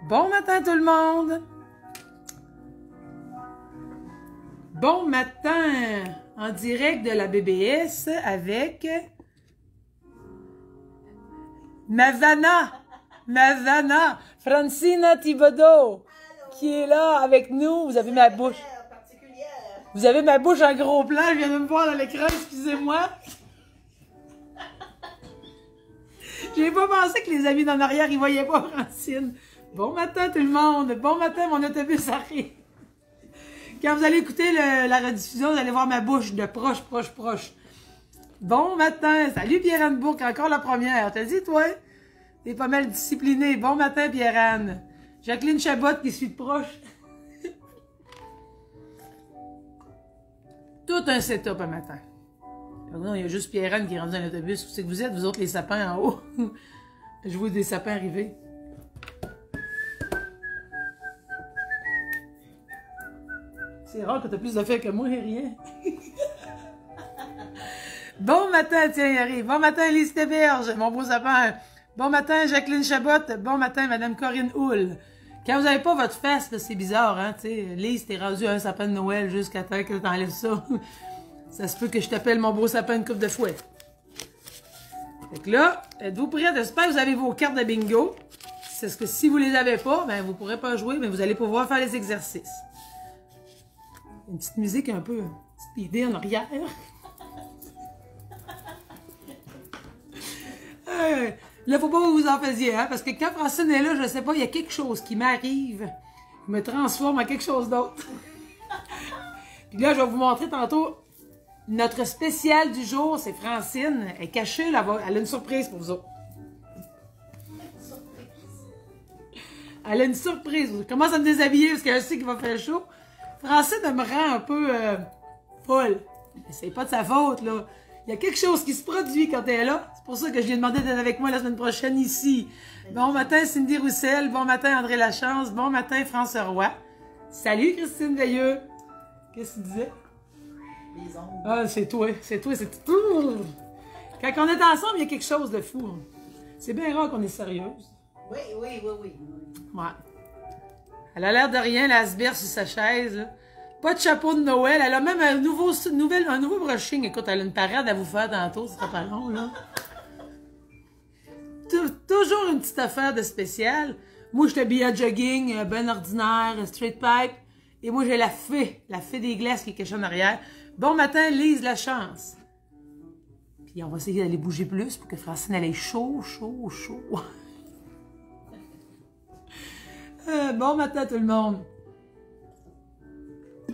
Bon matin tout le monde! Bon matin! En direct de la BBS avec Mavana, Francina Thibodeau, qui est là avec nous. Vous avez ma bouche. Vous avez ma bouche en gros plan. Je viens de me voir dans l'écran, excusez-moi. J'ai pas pensé que les amis d'en arrière, ils voyaient pas Francine. Bon matin tout le monde. Bon matin, mon autobus arrive. Quand vous allez écouter la rediffusion, vous allez voir ma bouche de proche. Bon matin. Salut Pierre-Anne Bourque, encore la première. T'as dit, toi? T'es pas mal discipliné. Bon matin, Pierre-Anne. Jacqueline Chabot qui suit de proche. Tout un setup un matin. Non, il y a juste Pierre-Anne qui est rendu dans l'autobus. Où c'est que vous êtes, vous autres, les sapins en haut? Je vois des sapins arriver. C'est rare que tu as plus de fait que moi et rien. Bon matin, tiens, il arrive. Bon matin, Lise Théberge, mon beau sapin. Bon matin, Jacqueline Chabot. Bon matin, Madame Corinne Houle. Quand vous n'avez pas votre fesse, c'est bizarre, hein, tu sais. Lise, t'es rendu un sapin de Noël jusqu'à temps que t'enlèves ça. Ça se peut que je t'appelle mon beau sapin une coupe de fouet. Fait que là, êtes-vous prêts? J'espère que vous avez vos cartes de bingo. C'est ce que si vous les avez pas, ben vous pourrez pas jouer, mais vous allez pouvoir faire les exercices. Une petite musique un peu idée en arrière. Là, faut pas que vous vous en faisiez, hein, parce que quand Francine est là, je sais pas, il y a quelque chose qui m'arrive, qui me transforme en quelque chose d'autre. Puis là, je vais vous montrer tantôt notre spécial du jour, c'est Francine. Elle est cachée, là, elle a une surprise pour vous autres. Elle a une surprise. Je commence à me déshabiller parce qu'elle sait qu'il va faire chaud. Francine, elle me rend un peu folle. C'est pas de sa faute, là. Il y a quelque chose qui se produit quand elle est là. C'est pour ça que je lui ai demandé d'être avec moi la semaine prochaine ici. Bon matin, Cindy Roussel. Bon matin, André Lachance. Bon matin, François Roy. Salut, Christine Veilleux. Qu'est-ce que tu disais? Les ongles. Ah, c'est toi. C'est toi. Quand on est ensemble, il y a quelque chose de fou. C'est bien rare qu'on est sérieuse. Oui. Ouais. Elle a l'air de rien, la Asbert sur sa chaise, là. Pas de chapeau de Noël. Elle a même un nouveau brushing. Écoute, elle a une parade à vous faire tantôt. Ce sera pas long, là. Toujours une petite affaire de spécial. Moi, je suis habillée à jogging, ben ordinaire, straight pipe. Et moi, j'ai la fée des glaces qui est cachée en arrière. Bon matin, Lise Lachance. Puis on va essayer d'aller bouger plus pour que Francine, elle ait chaud. Bon matin tout le monde.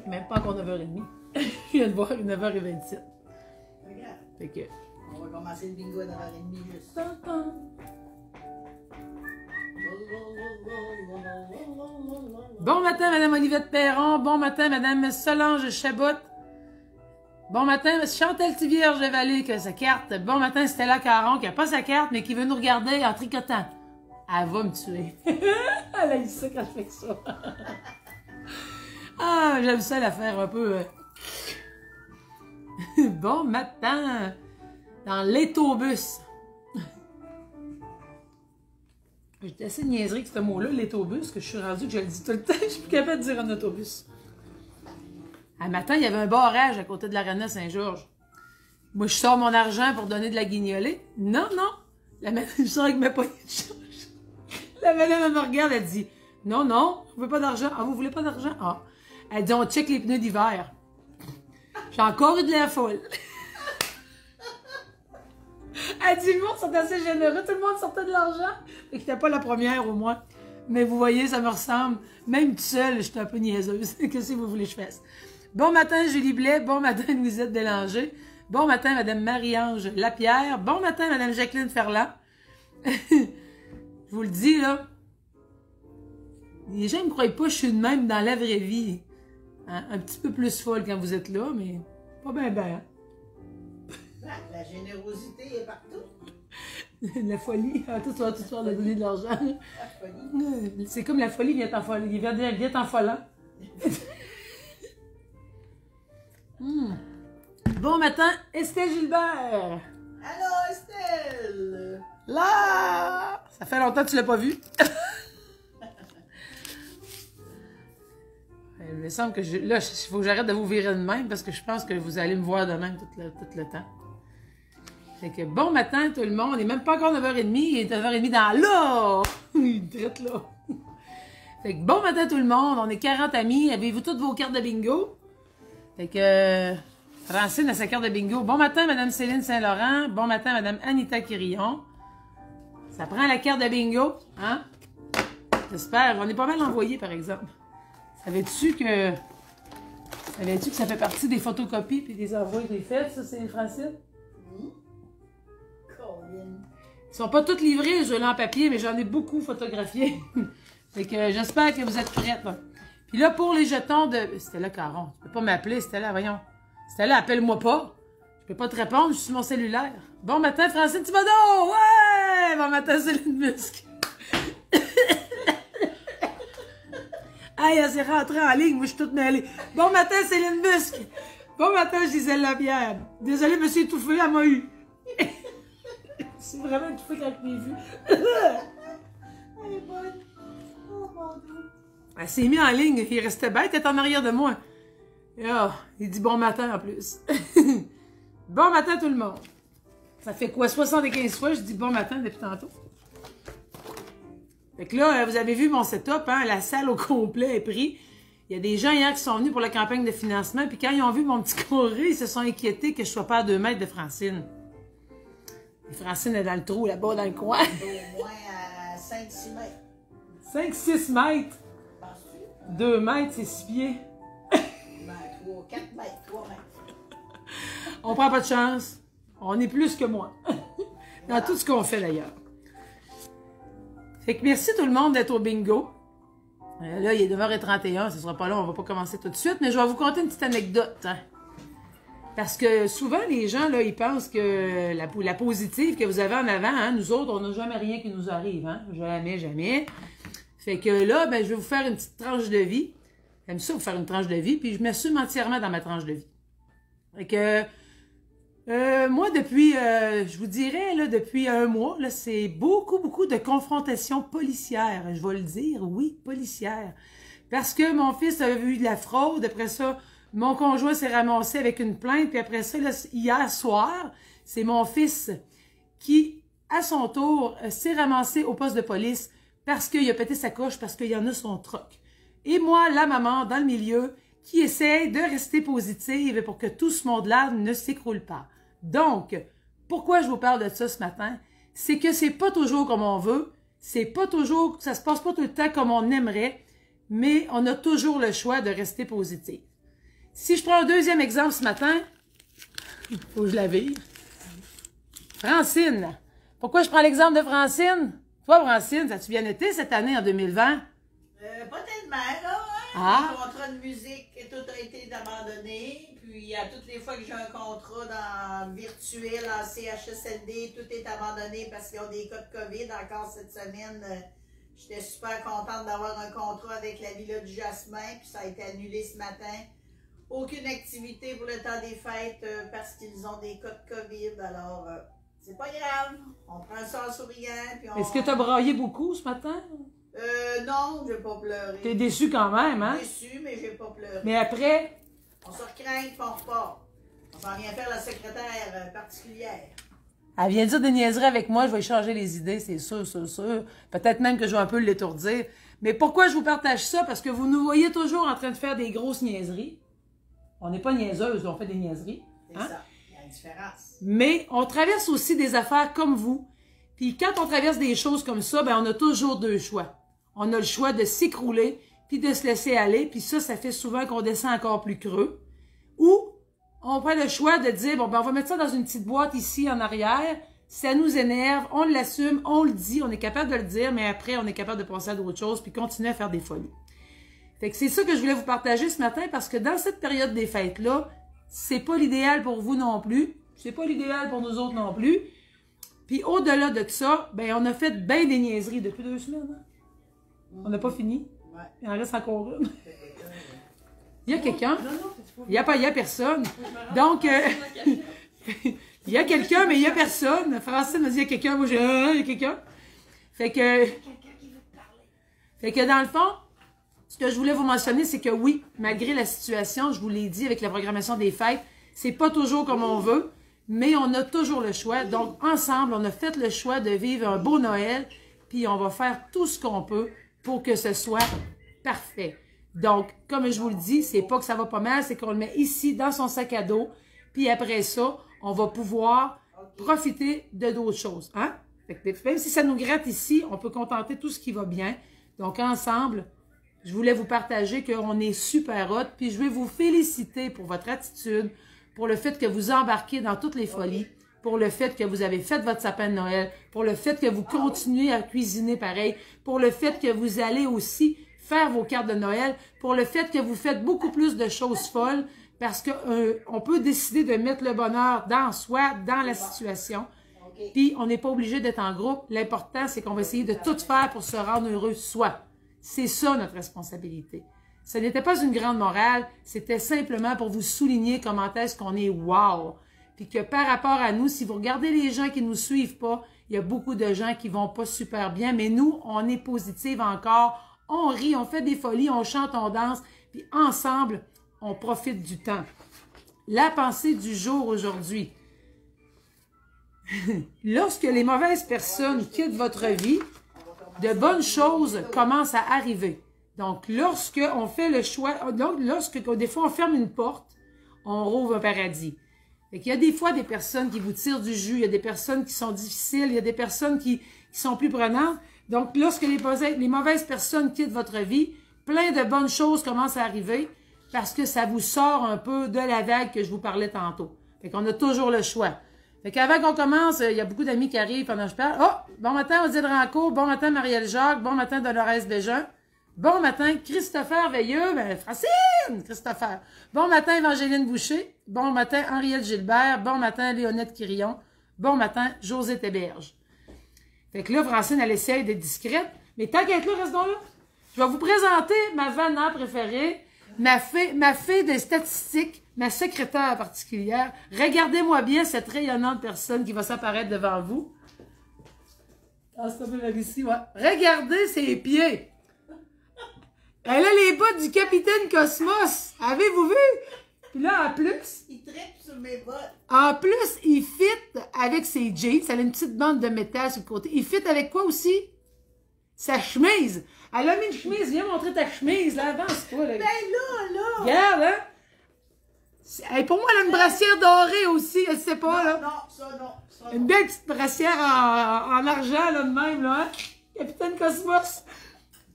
Même pas encore 9h30. Je viens de voir 9h27. Regarde. Fait que... On va commencer le bingo à 9h30 juste. Bon matin, Madame Olivette Perron. Bon matin, Madame Solange Chabot. Bon matin, Chantal Tivierge Vallée qui a sa carte. Bon matin, Stella Caron qui n'a pas sa carte, mais qui veut nous regarder en tricotant. Elle va me tuer. Elle a eu ça quand je fais que ça. Ah, j'aime ça la faire un peu... Bon matin, dans l'étobus. J'étais assez niaiserie que ce mot-là, l'étobus, que je suis rendue que je le dis tout le temps. Je suis plus capable de dire un autobus. Un matin, il y avait un barrage à côté de l'aréna Saint-Georges. Moi, je sors mon argent pour donner de la guignolée. Non. Je sors avec ma poignée de change. La madame, elle me regarde, elle dit « Non, je veux pas d'argent. Ah, vous voulez pas d'argent? Ah. » Elle dit « On check les pneus d'hiver. » J'ai encore eu de l'air folle. Elle dit « Le monde sont assez généreux. Tout le monde sortait de l'argent. » Et que j'étais pas la première, au moins. Mais vous voyez, ça me ressemble. Même toute seule, j'étais un peu niaiseuse. Qu'est-ce que vous voulez que je fasse? Bon matin, Julie Blais. Bon matin, Louisette Bélanger. Bon matin, Madame Marie-Ange Lapierre. Bon matin, Madame Jacqueline Ferland. Je vous le dis, là, les gens ne me croient pas que je suis de même dans la vraie vie. Hein? Un petit peu plus folle quand vous êtes là, mais pas bien. La générosité est partout. La folie. Tout soir de donner de l'argent. La folie. C'est comme la folie vient en folie. Vient en folant. Bon matin, Estelle Gilbert. Allô, Estelle. Là! Ça fait longtemps que tu l'as pas vu. me semble que là, il faut que j'arrête de vous virer de même parce que je pense que vous allez me voir de même tout le temps. Fait que bon matin tout le monde, il n'est même pas encore 9h30, il est 9h30 dans là! Il est direct là! Fait que bon matin tout le monde, on est 40 amis, avez-vous toutes vos cartes de bingo? Fait que Francine a sa carte de bingo. Bon matin Madame Céline Saint-Laurent, bon matin Madame Anita Quirillon. Ça prend la carte de bingo, hein? J'espère, on est pas mal envoyés par exemple. Savais-tu que ça fait partie des photocopies puis des envois des fêtes, ça c'est Francine? Ils sont pas toutes livrés, les jeux en papier, mais j'en ai beaucoup photographiés. Fait que j'espère que vous êtes prêtes. Là. Puis là, pour les jetons de... Stella Caron, tu peux pas m'appeler, Stella, voyons. Stella, appelle-moi pas. Je peux pas te répondre, je suis sur mon cellulaire. Bon matin, Francine Thibodeau! Ouais! Bon matin, Céline Busque. Aïe, elle s'est rentrée en ligne, moi je suis toute mêlée. Bon matin, Céline Busque. Bon matin, Gisèle Lapierre. Désolée, je me suis étouffée, elle m'a eu. C'est vraiment étouffée quand je l'ai vue. Elle est bonne. Oh mon Dieu. Elle s'est mise en ligne, il restait bête, elle est en arrière de moi. Et il dit bon matin en plus. Bon matin tout le monde. Ça fait quoi, 75 fois, je dis bon matin depuis tantôt. Fait que là, vous avez vu mon setup, hein, la salle au complet est prise. Il y a des gens hier qui sont venus pour la campagne de financement, puis quand ils ont vu mon petit carré, ils se sont inquiétés que je sois pas à 2 mètres de Francine. Et Francine est dans le trou, là-bas, dans le coin. Au moins à 5-6 mètres. 5-6 mètres. Penses-tu? 2 mètres, c'est 6 pieds. Ben, 4 mètres, 3 mètres. On prend pas de chance. On est plus que moi. Dans tout ce qu'on fait, d'ailleurs. Fait que merci tout le monde d'être au bingo. Là, il est 9h31, ce sera pas long, on va pas commencer tout de suite, mais je vais vous conter une petite anecdote. Hein. Parce que souvent, les gens, là, ils pensent que la positive que vous avez en avant, hein, nous autres, on n'a jamais rien qui nous arrive, hein? Jamais, jamais. Fait que là, ben, je vais vous faire une petite tranche de vie. J'aime ça, vous faire une tranche de vie, puis je m'assume entièrement dans ma tranche de vie. Fait que... moi, depuis, je vous dirais, là, depuis 1 mois, là, c'est beaucoup de confrontations policières. Je vais le dire, oui, policières. Parce que mon fils a vu de la fraude, après ça, mon conjoint s'est ramassé avec une plainte, puis après ça, là, hier soir, c'est mon fils qui, à son tour, s'est ramassé au poste de police parce qu'il a pété sa coche, parce qu'il y en a son troc. Et moi, la maman, dans le milieu, qui essaie de rester positive pour que tout ce monde-là ne s'écroule pas. Donc, pourquoi je vous parle de ça ce matin? C'est que c'est pas toujours comme on veut, c'est pas toujours, ça se passe pas tout le temps comme on aimerait, mais on a toujours le choix de rester positif. Si je prends un deuxième exemple ce matin, il faut que je la vire. Francine. Pourquoi je prends l'exemple de Francine? Toi, Francine, ça a-tu bien été cette année en 2020? Pas tellement, là. Hein? Ah. Le contrat de musique, tout a été abandonné. Puis, à toutes les fois que j'ai un contrat dans virtuel, en CHSLD, tout est abandonné parce qu'ils ont des cas de COVID. Encore cette semaine, j'étais super contente d'avoir un contrat avec la Villa du Jasmin. Puis, ça a été annulé ce matin. Aucune activité pour le temps des fêtes parce qu'ils ont des cas de COVID. Alors, c'est pas grave. On prend ça en souriant. Est-ce que tu as braillé beaucoup ce matin? Non, j'ai pas pleuré. T'es déçu quand même, hein? Déçu, mais j'ai pas pleuré. Mais après? On se recraint, puis on repart. On s'en vient faire la secrétaire particulière. Elle vient dire des niaiseries avec moi, je vais changer les idées, c'est sûr. Peut-être même que je vais un peu l'étourdir. Mais pourquoi je vous partage ça? Parce que vous nous voyez toujours en train de faire des grosses niaiseries. On n'est pas niaiseuses, on fait des niaiseries. C'est ça, il y a une différence. Mais on traverse aussi des affaires comme vous. Puis quand on traverse des choses comme ça, ben on a toujours 2 choix. On a le choix de s'écrouler, puis de se laisser aller, puis ça fait souvent qu'on descend encore plus creux. Ou on prend le choix de dire, bon, ben on va mettre ça dans une petite boîte ici en arrière, ça nous énerve, on l'assume, on le dit, on est capable de le dire, mais après, on est capable de passer à d'autres choses, puis continuer à faire des folies. Fait que c'est ça que je voulais vous partager ce matin, parce que dans cette période des fêtes-là, c'est pas l'idéal pour vous non plus, c'est pas l'idéal pour nous autres non plus. Puis au-delà de ça, ben on a fait bien des niaiseries depuis 2 semaines. Hein? On n'a pas fini. Ouais. Il en reste encore une. Il y a quelqu'un. Il n'y a personne. Donc, il y a quelqu'un, mais il n'y a personne. Francine m'a dit, il y a quelqu'un. Moi, j'ai il y a quelqu'un. Fait que dans le fond, ce que je voulais vous mentionner, c'est que oui, malgré la situation, je vous l'ai dit avec la programmation des fêtes, c'est pas toujours comme on veut, mais on a toujours le choix. Donc, ensemble, on a fait le choix de vivre un beau Noël, puis on va faire tout ce qu'on peut pour que ce soit parfait. Donc, comme je vous le dis, c'est pas que ça va pas mal, c'est qu'on le met ici, dans son sac à dos, puis après ça, on va pouvoir profiter de d'autres choses. Hein? Fait que même si ça nous gratte ici, on peut contenter tout ce qui va bien. Donc, ensemble, je voulais vous partager qu'on est super hot, puis je vais vous féliciter pour votre attitude, pour le fait que vous embarquez dans toutes les folies, pour le fait que vous avez fait votre sapin de Noël, pour le fait que vous continuez à cuisiner pareil, pour le fait que vous allez aussi faire vos cartes de Noël, pour le fait que vous faites beaucoup plus de choses folles, parce que on peut décider de mettre le bonheur dans soi, dans la situation, puis on n'est pas obligé d'être en groupe. L'important, c'est qu'on va essayer de tout faire pour se rendre heureux soi. C'est ça notre responsabilité. Ce n'était pas une grande morale, c'était simplement pour vous souligner comment est-ce qu'on est wow. Puis que par rapport à nous, si vous regardez les gens qui ne nous suivent pas, il y a beaucoup de gens qui vont pas super bien, mais nous, on est positive encore, on rit, on fait des folies, on chante, on danse, puis ensemble, on profite du temps. La pensée du jour aujourd'hui. Lorsque les mauvaises personnes quittent votre vie, de bonnes choses commencent à arriver. Donc, lorsque on fait le choix, donc lorsque des fois on ferme une porte, on rouvre un paradis. Fait qu'il y a des fois des personnes qui vous tirent du jus, il y a des personnes qui sont difficiles, il y a des personnes qui sont plus prenantes. Donc, lorsque les mauvaises personnes quittent votre vie, plein de bonnes choses commencent à arriver parce que ça vous sort un peu de la vague que je vous parlais tantôt. Fait qu'on a toujours le choix. Fait qu'avant qu'on commence, il y a beaucoup d'amis qui arrivent pendant que je parle. Oh! Bon matin, Odile Rancourt. Bon matin, Marielle Jacques. Bon matin, Dolores Bégin. Bon matin, Christopher Veilleux. Ben, Francine! Christopher. Bon matin, Évangeline Boucher. Bon matin, Henriette Gilbert. Bon matin, Léonette Quirillon. Bon matin, Josée Théberge. Fait que là, Francine, elle essaye d'être discrète. Mais tant qu'elle est là, reste donc là. Je vais vous présenter ma Vanna préférée, ma fée des statistiques, ma secrétaire particulière. Regardez-moi bien cette rayonnante personne qui va s'apparaître devant vous. Ah, c'est un peu vers ici, ouais. Regardez ses pieds. Elle a les bottes du Capitaine Cosmos. Avez-vous vu? Puis là, en plus... Il tripe sur mes bottes. En plus, il fit avec ses jeans. Elle a une petite bande de métal sur le côté. Il fit avec quoi aussi? Sa chemise. Elle a mis une chemise. Viens montrer ta chemise, là. Avance-toi, là. Ben là. Regarde, hein? Hey, pour moi, elle a une brassière dorée aussi. Elle sait pas, là. Non, ça non. Une belle petite brassière en argent, là, de même, là. Hein? Capitaine Cosmos.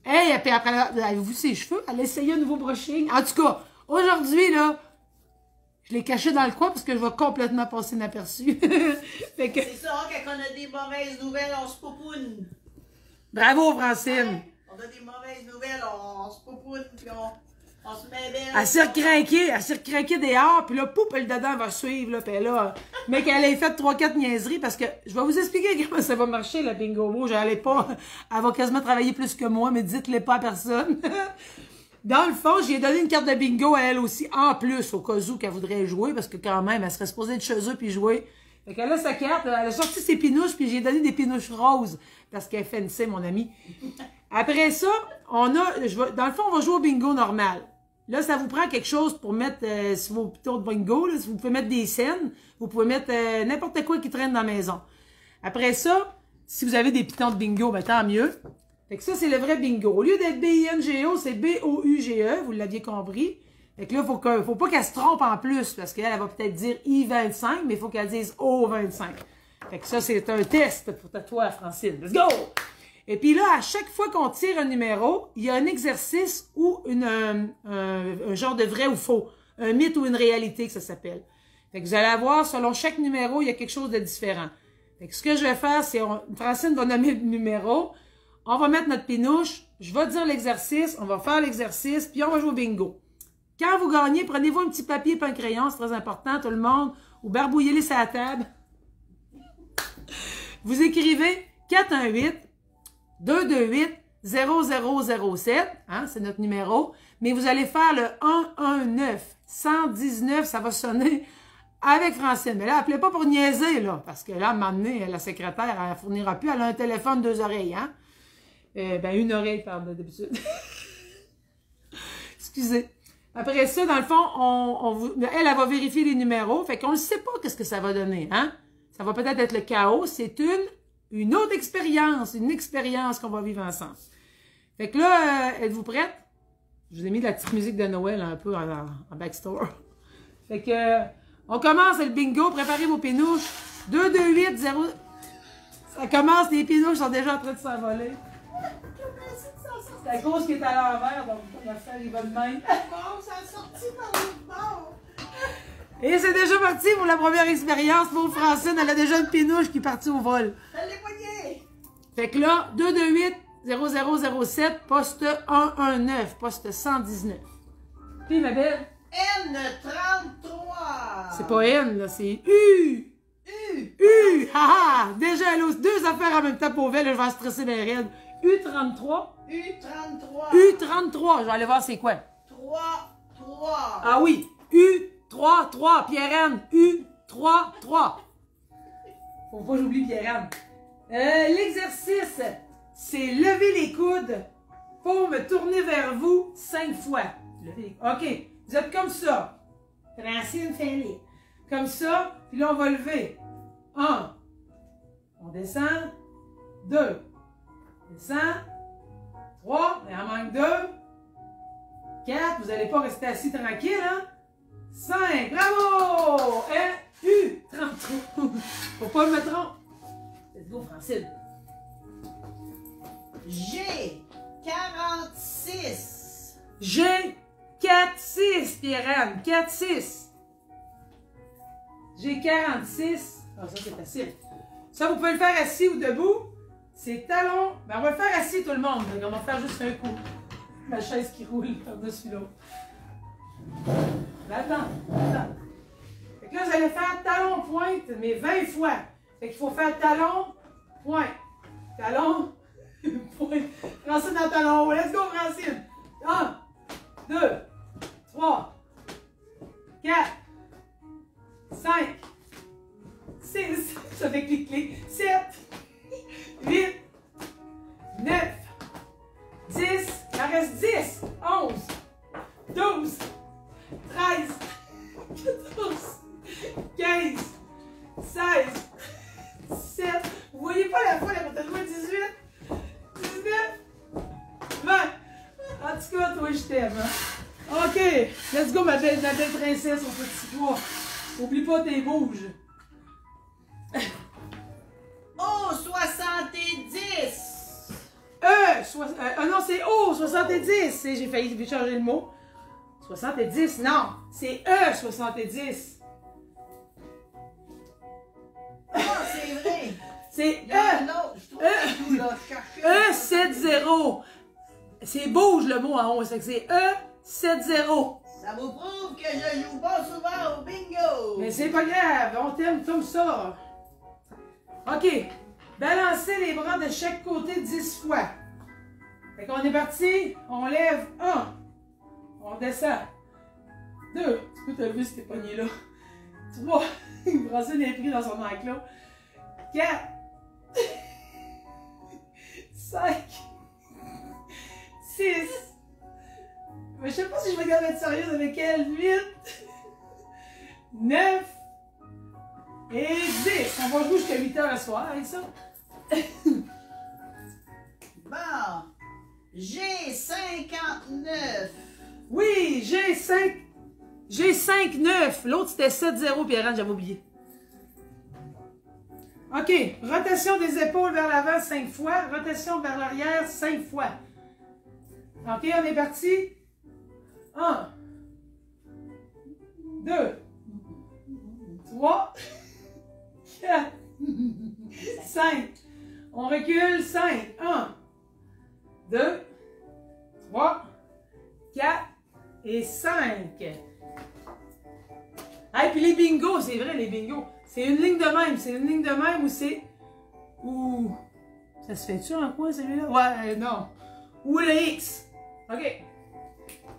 Hey, puis après, avez-vous vu ses cheveux? Elle a essayé un nouveau brushing. En tout cas, aujourd'hui, là, je l'ai caché dans le coin parce que je vais complètement passer inaperçu. Fait que... C'est ça, quand on a des mauvaises nouvelles, on se poupoune. Bravo, Francine. Ouais, on a des mauvaises nouvelles, on se poupoune, puis on se met belle. Elle s'est recrinquée dehors, puis là, poup, le dedans va suivre, là, puis là, mais qu'elle ait fait 3-4 niaiseries, parce que je vais vous expliquer comment ça va marcher, la bingo. Moi, j'allais pas, elle va quasiment travailler plus que moi, mais dites-le pas à personne. Dans le fond, j'ai donné une carte de bingo à elle aussi, en plus, au cas où qu'elle voudrait jouer, parce que quand même, elle serait supposée être chez eux puis jouer. Fait qu'elle a sa carte, elle a sorti ses pinouches, puis j'ai donné des pinouches roses, parce qu'elle fait une mon amie. Après ça, on a, dans le fond, on va jouer au bingo normal. Là, ça vous prend quelque chose pour mettre sur vos pitons de bingo. Là, vous pouvez mettre des scènes, vous pouvez mettre n'importe quoi qui traîne dans la maison. Après ça, si vous avez des pitons de bingo, ben tant mieux. Fait que ça, c'est le vrai bingo. Au lieu d'être B-I-N-G-O, c'est B-O-U-G-E, vous l'aviez compris. Fait que là, faut pas qu'elle se trompe en plus, parce qu'elle va peut-être dire I-25, mais il faut qu'elle dise O-25. Fait que ça, c'est un test pour toi, Francine. Let's go! Et puis là, à chaque fois qu'on tire un numéro, il y a un exercice ou un genre de vrai ou faux. Un mythe ou une réalité que ça s'appelle. Fait que vous allez avoir, selon chaque numéro, il y a quelque chose de différent. Fait que ce que je vais faire, c'est, Francine va nommer le numéro, on va mettre notre pinouche, je vais dire l'exercice, on va faire l'exercice, puis on va jouer au bingo. Quand vous gagnez, prenez-vous un petit papier et un crayon, c'est très important, tout le monde, ou barbouillez-les sur la table. Vous écrivez 418-228-0007, hein, c'est notre numéro, mais vous allez faire le 119-119, ça va sonner avec Francine. Mais là, appelez pas pour niaiser, là, parce que là, à un moment donné, la secrétaire, elle ne fournira plus, elle a un téléphone, 2 oreilles, hein. Ben, 1 oreille, pardon, d'habitude. Excusez. Après ça, dans le fond, elle va vérifier les numéros. Fait qu'on ne sait pas qu'est-ce que ça va donner, hein? Ça va peut-être être le chaos. C'est une autre expérience. Une expérience qu'on va vivre ensemble. Fait que là, êtes-vous prête? Je vous ai mis de la petite musique de Noël un peu en backstore. Fait que, on commence le bingo. Préparez vos pénouches. 2, 2, 8, 0. Ça commence, les pénouches sont déjà en train de s'envoler. C'est à cause qu'il est à l'envers, donc on va faire, il va de même. Bon, ça a sorti par l'autre bord. Et c'est déjà parti pour la première expérience. Pour Francine, elle a déjà une pénouche qui est partie au vol. Elle l'est poignée. Fait que là, 228 0007, poste 119, poste 119. Puis, ma belle? N33. C'est pas N, là, c'est U. U. Haha. Déjà, elle a deux affaires en même temps pour elle, je vais stresser les raides. U33. U33. U33, je vais aller voir c'est quoi. 3. Ah oui, U33, Pierre-Anne, U33. Faut pas que j'oublie Pierre-Anne. L'exercice, c'est lever les coudes pour me tourner vers vous 5 fois. OK, vous êtes comme ça. Francine, fais-les. Comme ça, puis là, on va lever. 1. On descend. 2. Descend. 3. Il en manque 2. 4. Vous n'allez pas rester assis tranquille, hein? 5. Bravo! U. 33. Faut pas me tromper. Let's go, Francine. G. 46. G. 4-6, Pierre-Anne. 4-6. J'ai 46. Ah, ça, c'est facile. Ça, vous pouvez le faire assis ou debout. C'est talon. Ben, on va le faire assis, tout le monde. On va faire juste un coup. Ma chaise qui roule par-dessus l'autre. Attends. Fait que là, vous allez faire talon, pointe, mais 20 fois. Fait qu'il faut faire talon, pointe. Talon, pointe. Francine dans le talon. Let's go, Francine. 1, 2, 3, 4, 5, 6, ça fait clic-clic, 7, 8, 9, 10, il en reste 10, 11, 12, 13, 14, 15, 16, 17, vous voyez pas la fois, là, quand t'as joué 18, 19, 20. En tout cas, toi, je t'aime, hein? OK, let's go, ma belle princesse au petit pois. Oublie pas tes bouges. O 70. Non, c'est O 70. J'ai failli changer le mot. 70, non, c'est E 70. Ah, c'est vrai. C'est Il y a un autre. Je trouve que là, E 70. C'est bouge le mot en haut, c'est que c'est E 70. Ça vous prouve que je joue pas souvent au bingo. Mais c'est pas grave, on t'aime comme ça. OK. Balancez les bras de chaque côté 10 fois. Fait qu'on est parti. On lève 1. On descend. 2. Tu peux te lever si t'es pogné là. 3. Francine est pris dans son enclos. 4. 5. 6. Mais je sais pas si je vais garder être sérieuse avec elle. 8. 9. Et 10. On va jouer jusqu'à 8 h le soir avec ça. Bon. J'ai 59. Oui, j'ai 5. J'ai 5-9. L'autre, c'était 7-0, Pierre-Anne, j'avais oublié. OK. Rotation des épaules vers l'avant 5 fois. Rotation vers l'arrière 5 fois. OK, on est parti. 1. 2. 3. 4. 5. On recule. 5. 1. 2. 3. 4. Et 5. Ah, puis les bingos, c'est vrai, les bingos. C'est une ligne de même. C'est une ligne de même où c'est... Où... Ça se fait-tu en quoi, celui-là? Ouais, non. Où le X. OK.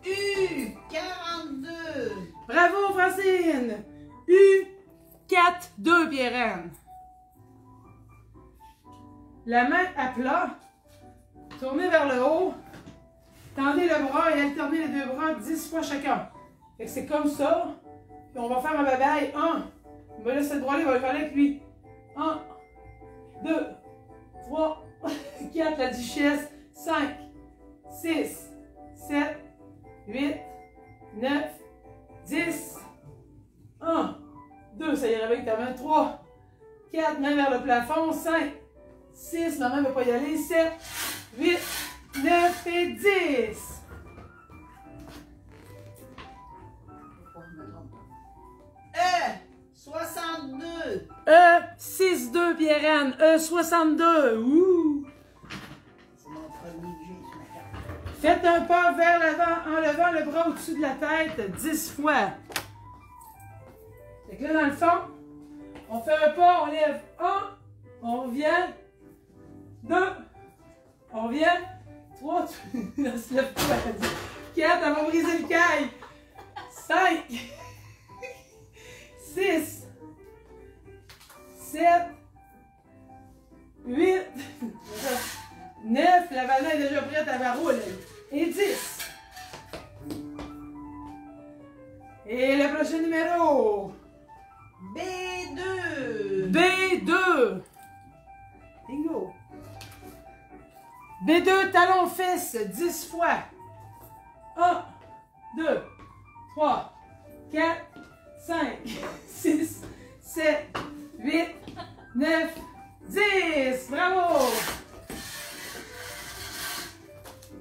U 42. Bravo, Francine. U 4-2, Pierre-Anne. La main à plat. Tournez vers le haut. Tendez tourner le bras et alterner les deux bras 10 fois chacun. Fait que c'est comme ça. Puis on va faire un bye-bye. 1. On va laisser le bras là, on va le faire avec lui. 1, 2, 3, 4, la duchesse, 5, 6, 7, 8, 9, 10, 1, 2, ça y est, avec ta main, 3, 4, main vers le plafond, 5, 6, maman ne va pas y aller, 7, 8, 9 et 10. 62. 6-2, Pierre-Anne. 62. Ouh. C'est mon premier que j'ai sur ma carte. Faites un pas vers l'avant en levant le bras au-dessus de la tête 10 fois. Fait que là, dans le fond, on fait un pas, on lève 1, on revient, 2, on revient, 3, on se lève pas. 4, on va briser le caille. 5, 6, 7, 8, 9, la banane est déjà prête à la roule, et 10. Et le prochain numéro, B2. B2. Bingo. B2, talon fesse, 10 fois. 1, 2, 3, 4, 5, 6, 7, 8, 9, 10. Bravo!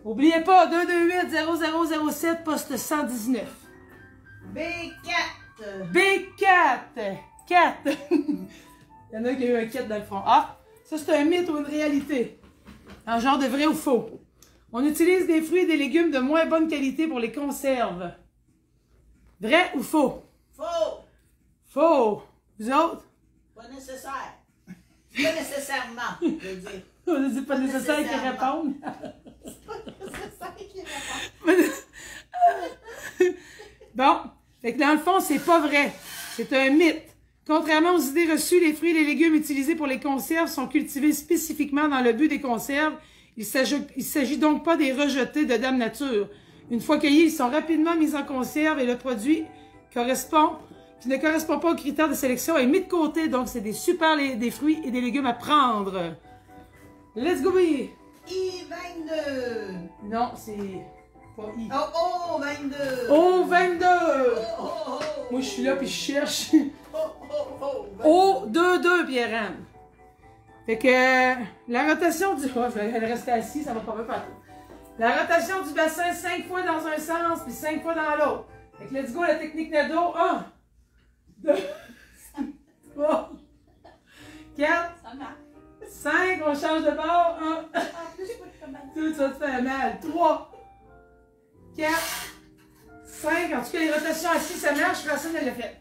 N'oubliez pas, 228-0007, poste 119. B4. B4. 4. Il y en a qui a eu un 4 dans le front. Ah, ça c'est un mythe ou une réalité? Un genre de vrai ou faux? On utilise des fruits et des légumes de moins bonne qualité pour les conserves. Vrai ou faux? Faux. Faux. Vous autres? Pas nécessaire. Pas nécessairement, je veux dire. C'est pas nécessaire qu'ils répondent. C'est pas nécessaire qu'ils répondent. Bon, fait que dans le fond, c'est pas vrai. C'est un mythe. Contrairement aux idées reçues, les fruits et les légumes utilisés pour les conserves sont cultivés spécifiquement dans le but des conserves. Il s'agit donc pas des rejetés de Dame Nature. Une fois cueillis, ils sont rapidement mis en conserve et le produit qui ne correspond pas aux critères de sélection est mis de côté. Donc, c'est des des fruits et des légumes à prendre. Let's go, B! I22. Non, c'est pas I. Oh, 22. Oh, 22! Oh. Moi, je suis là puis je cherche. Oh. Oh, 2-2, Pierre-Anne. Fait que la rotation du... Oh, je vais rester assis, ça va pas partout. La rotation du bassin, 5 fois dans un sens, puis 5 fois dans l'autre. Fait que let's go, la technique Nado. 1, 2, 3, 4, 5, on change de bord. 1, 2, ça te fait mal. 3, 4, 5. En tout cas, les rotations assis, ça marche, personne ne l'a fait.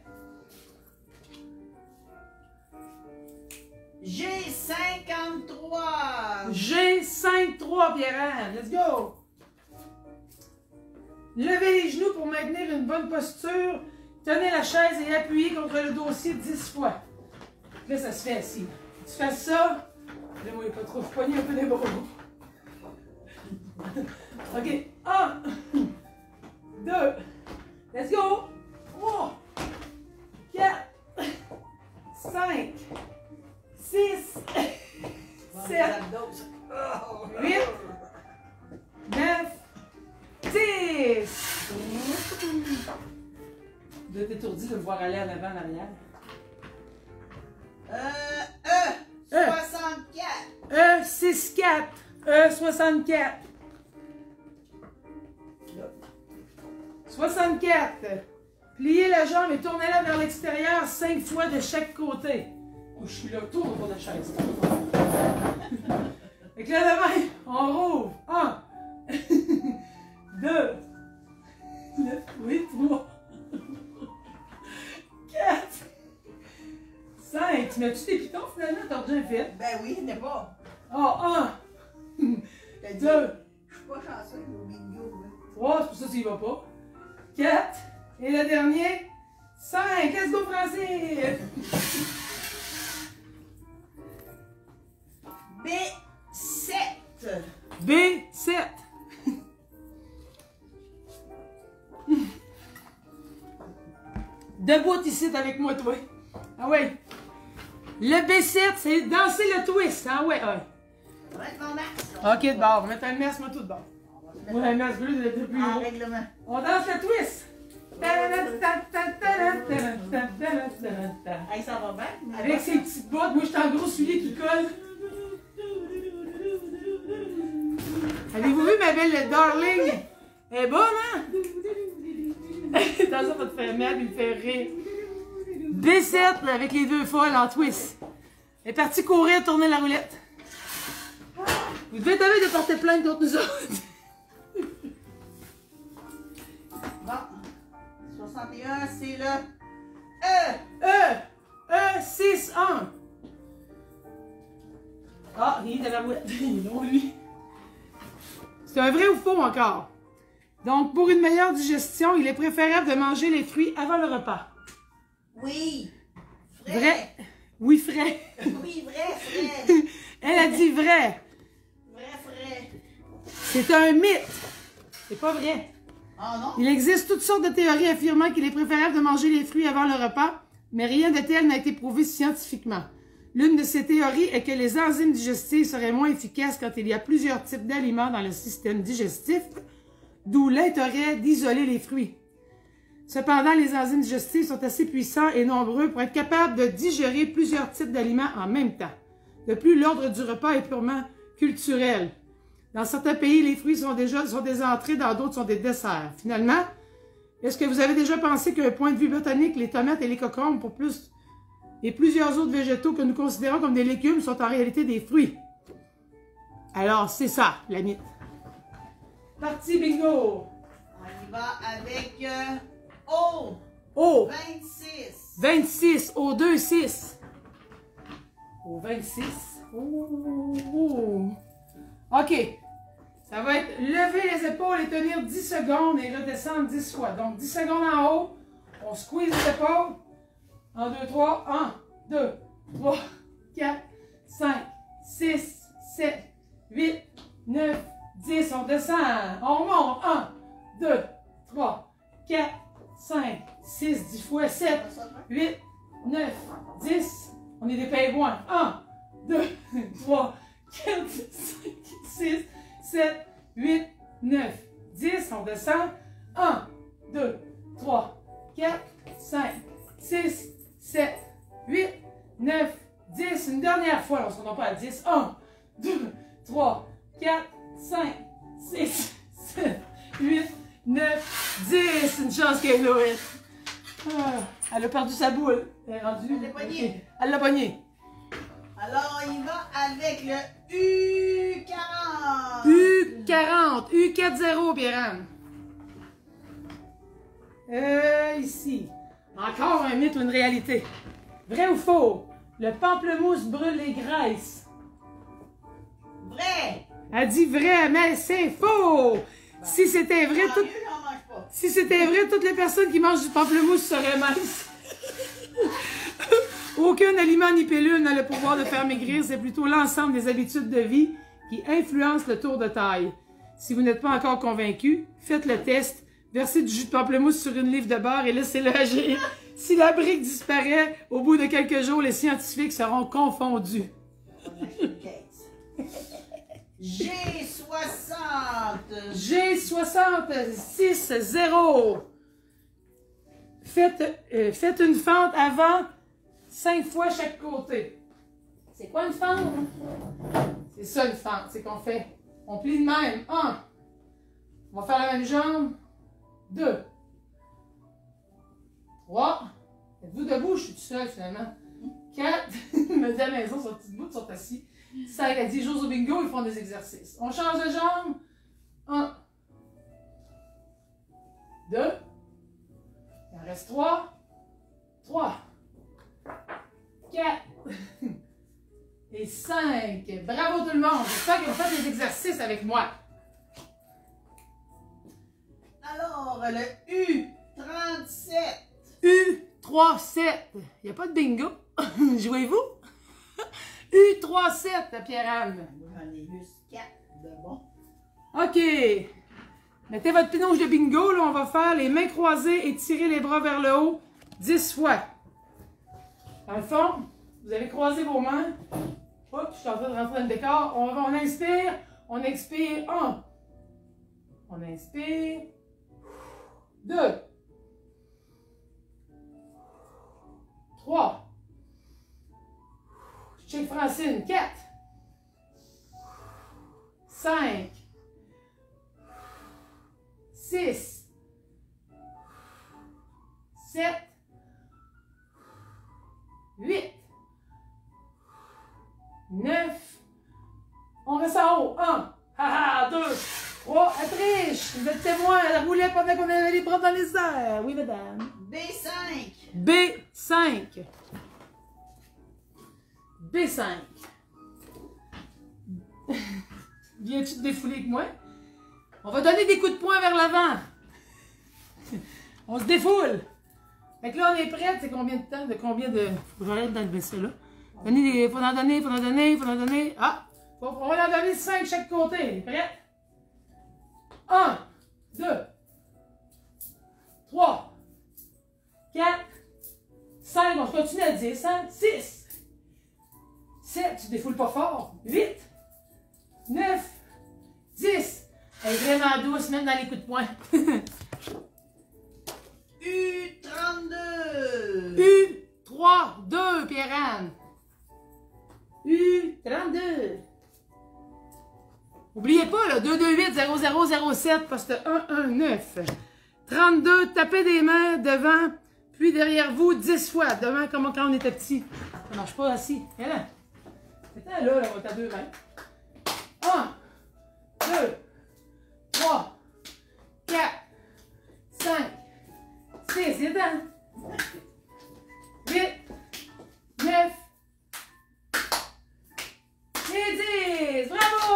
G53. G5-3, Pierre-Anne. Let's go! Levez les genoux pour maintenir une bonne posture. Tenez la chaise et appuyez contre le dossier 10 fois. Là, ça se fait assis. Tu fais ça. Là, moi, il n'est pas trop. Je poigne un peu les bras. OK. 1, 2, let's go! 3, 4, 5, 6, 7, 8, 9, 10. Vous êtes étourdi de me voir aller en avant, en arrière. 64. 6-4. 64. 64. Pliez la jambe et tournez-la vers l'extérieur 5 fois de chaque côté. Oh, je suis là, tourne autour de la chaise. Fait que là, demain, on rouvre. 1, 2, 8, 3, 4, 5. Tu mets-tu tes pitons finalement? T'as bien fait? Ben oui, il n'est pas. Oh, 1, 2, Je suis pas chanceux au bingo. 3, c'est pour ça que tu y vas pas. 4, et le dernier, 5. Let's go, Francine! B7. B7. Debout ici avec moi, toi. Ah ouais. Le B7, c'est danser le twist. Ah ouais, ouais. Ça va être mon masque. Ok, de bord. On va mettre un masque, moi tout de bord. Moi, un masque bleu, c'est plus En haut. règlement. On danse le twist. Hey, ça va bien? Avec ses petites bottes, moi je suis en gros soulier qui colle. Avez-vous vu ma belle Darling? Elle est bonne, hein? Attention, ça te faire mal, il me fait rire. B7 là, avec les deux folles en twist. Elle est partie courir, tourner la roulette. Vous devez être de porter plainte contre nous autres. Bon. 61, c'est le E6-1. Ah, il est de la roulette. Non, lui. C'est un vrai ou faux encore? Donc, pour une meilleure digestion, il est préférable de manger les fruits avant le repas. Oui. Frais. Vrai? Oui, frais. Oui, vrai, frais. Elle a dit vrai. Vrai, frais. C'est un mythe. C'est pas vrai. Ah non? Il existe toutes sortes de théories affirmant qu'il est préférable de manger les fruits avant le repas, mais rien de tel n'a été prouvé scientifiquement. L'une de ces théories est que les enzymes digestives seraient moins efficaces quand il y a plusieurs types d'aliments dans le système digestif, d'où l'intérêt d'isoler les fruits. Cependant, les enzymes digestives sont assez puissants et nombreux pour être capables de digérer plusieurs types d'aliments en même temps. De plus, l'ordre du repas est purement culturel. Dans certains pays, les fruits sont des entrées, dans d'autres sont des desserts. Finalement, est-ce que vous avez déjà pensé qu'un point de vue botanique, les tomates et les concombres, et plusieurs autres végétaux que nous considérons comme des légumes sont en réalité des fruits? Alors, c'est ça, la mythe. Parti bingo! On y va avec O. Oh! 26. 26 au 2-6. Au 26. Oh. OK. Ça va être lever les épaules et tenir 10 secondes et redescendre 10 fois. Donc, 10 secondes en haut. On squeeze les épaules. 1, 2, 3. 1, 2, 3, 4, 5, 6, 7, 8, 9, 10. On descend. On monte. 1, 2, 3, 4, 5, 6, 10 fois 7, 8, 9, 10. On est des pingouins. 1, 2, 3, 4, 5, 6, 7, 8, 9, 10. On descend. 1, 2, 3, 4, 5, 6, 7, 8, 9, 10. Une dernière fois, on ne se rend pas à 10. 1, 2, 3, 4, 5, 6, 7, 8, 9, 10. Une chance qu'elle est là. Elle a perdu sa boule. Elle est rendue. Elle l'a pognée. Elle l'a pognée. Alors, on y va avec le U40. U40. U40, Pierre-Anne. Ici. Encore un mythe ou une réalité? Vrai ou faux? Le pamplemousse brûle les graisses. Vrai. Elle dit vrai, mais c'est faux! Si c'était vrai, Tant mieux, j'en mange pas. si c'était vrai, toutes les personnes qui mangent du pamplemousse seraient minces. Aucun aliment ni pilule n'a le pouvoir de faire maigrir, c'est plutôt l'ensemble des habitudes de vie qui influencent le tour de taille. Si vous n'êtes pas encore convaincu, faites le test, versez du jus de pamplemousse sur une livre de beurre et laissez-le agir. Si la brique disparaît, au bout de quelques jours, les scientifiques seront confondus. On achète une caisse. G60. G60-6-0. Faites une fente avant 5 fois chaque côté. C'est quoi une fente? C'est ça une fente. C'est qu'on fait. On plie de même. 1. On va faire la même jambe. 2. 3. Êtes-vous debout? Je suis tout seul finalement. 4. Il me dit à la maison, sur petite bout, ils sont assis. 5. Elle dit, joue au bingo, ils font des exercices. On change de jambe. 1. 2. Il en reste 3. 3. 4. Et 5. Bravo tout le monde. J'espère que vous faites des exercices avec moi. Alors, le U37. U37. Il n'y a pas de bingo. Jouez-vous? U37, Pierre-Anne. J'en ai juste 4 de bon. OK. Mettez votre pinouche de bingo. Là, on va faire les mains croisées et tirer les bras vers le haut. 10 fois. Dans le fond, vous allez croiser vos mains. Oups, je suis en train de rentrer dans le décor. On inspire, on expire. 1. On inspire. 2. 3. Check Francine. 4. 5. 6. 7. 8. 9. On reste en haut. 1. 2. 3. Elle triche. Vous êtes témoin. Elle roulait pendant qu'on avait les bras dans les airs. Oui, madame. B5. B5. B5. Viens-tu te défouler avec moi? On va donner des coups de poing vers l'avant. On se défoule. Fait que là, on est prêt. C'est combien de temps? De combien de... Faut que j'enlève d'enlever ça là. Faut en donner. Ah! On va en donner 5 chaque côté. Prêt? 1, 2, 3, 4, 5. On continue à 10. 6, 7. Tu défoules pas fort. 8, 9, 10. Elle est vraiment douce, même dans les coups de poing. U32. U32, Pierre-Anne. U32. N'oubliez pas, là, 228-0007, poste 119. 32, tapez des mains devant, puis derrière vous 10 fois. Devant, comme quand on était petit. Ça marche pas assis. Viens là. Attends là, on va à 2 mains. 1, 2, 3, 4, 5, 6, viens dedans. 8, 9, et 10. Bravo!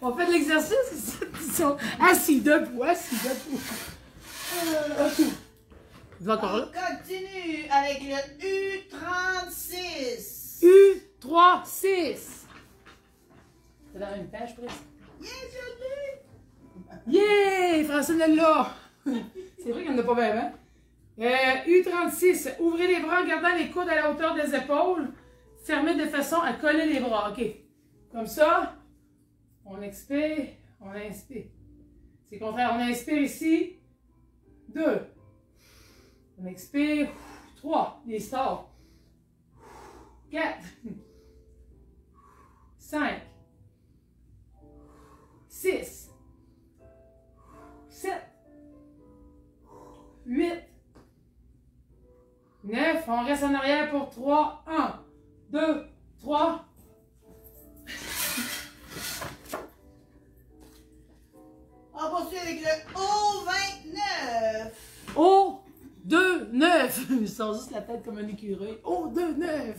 On fait de l'exercice, ils sont assis debout, Vous êtes encore là? On continue avec le U36. U36. C'est dans la même page, presque. Yeah! Francine est là! C'est vrai qu'elle n'a pas bien, hein? U36. Ouvrez les bras en gardant les coudes à la hauteur des épaules. Fermez de façon à coller les bras. OK. Comme ça. On expire. On inspire. C'est le contraire. On inspire ici. 2. On expire. 3. Les stars. 4. 5. 6. 7. 8. 9. On reste en arrière pour 3. 1. 2, 3. On poursuit avec le O29. O29. Il sort juste la tête comme un écureuil. O29.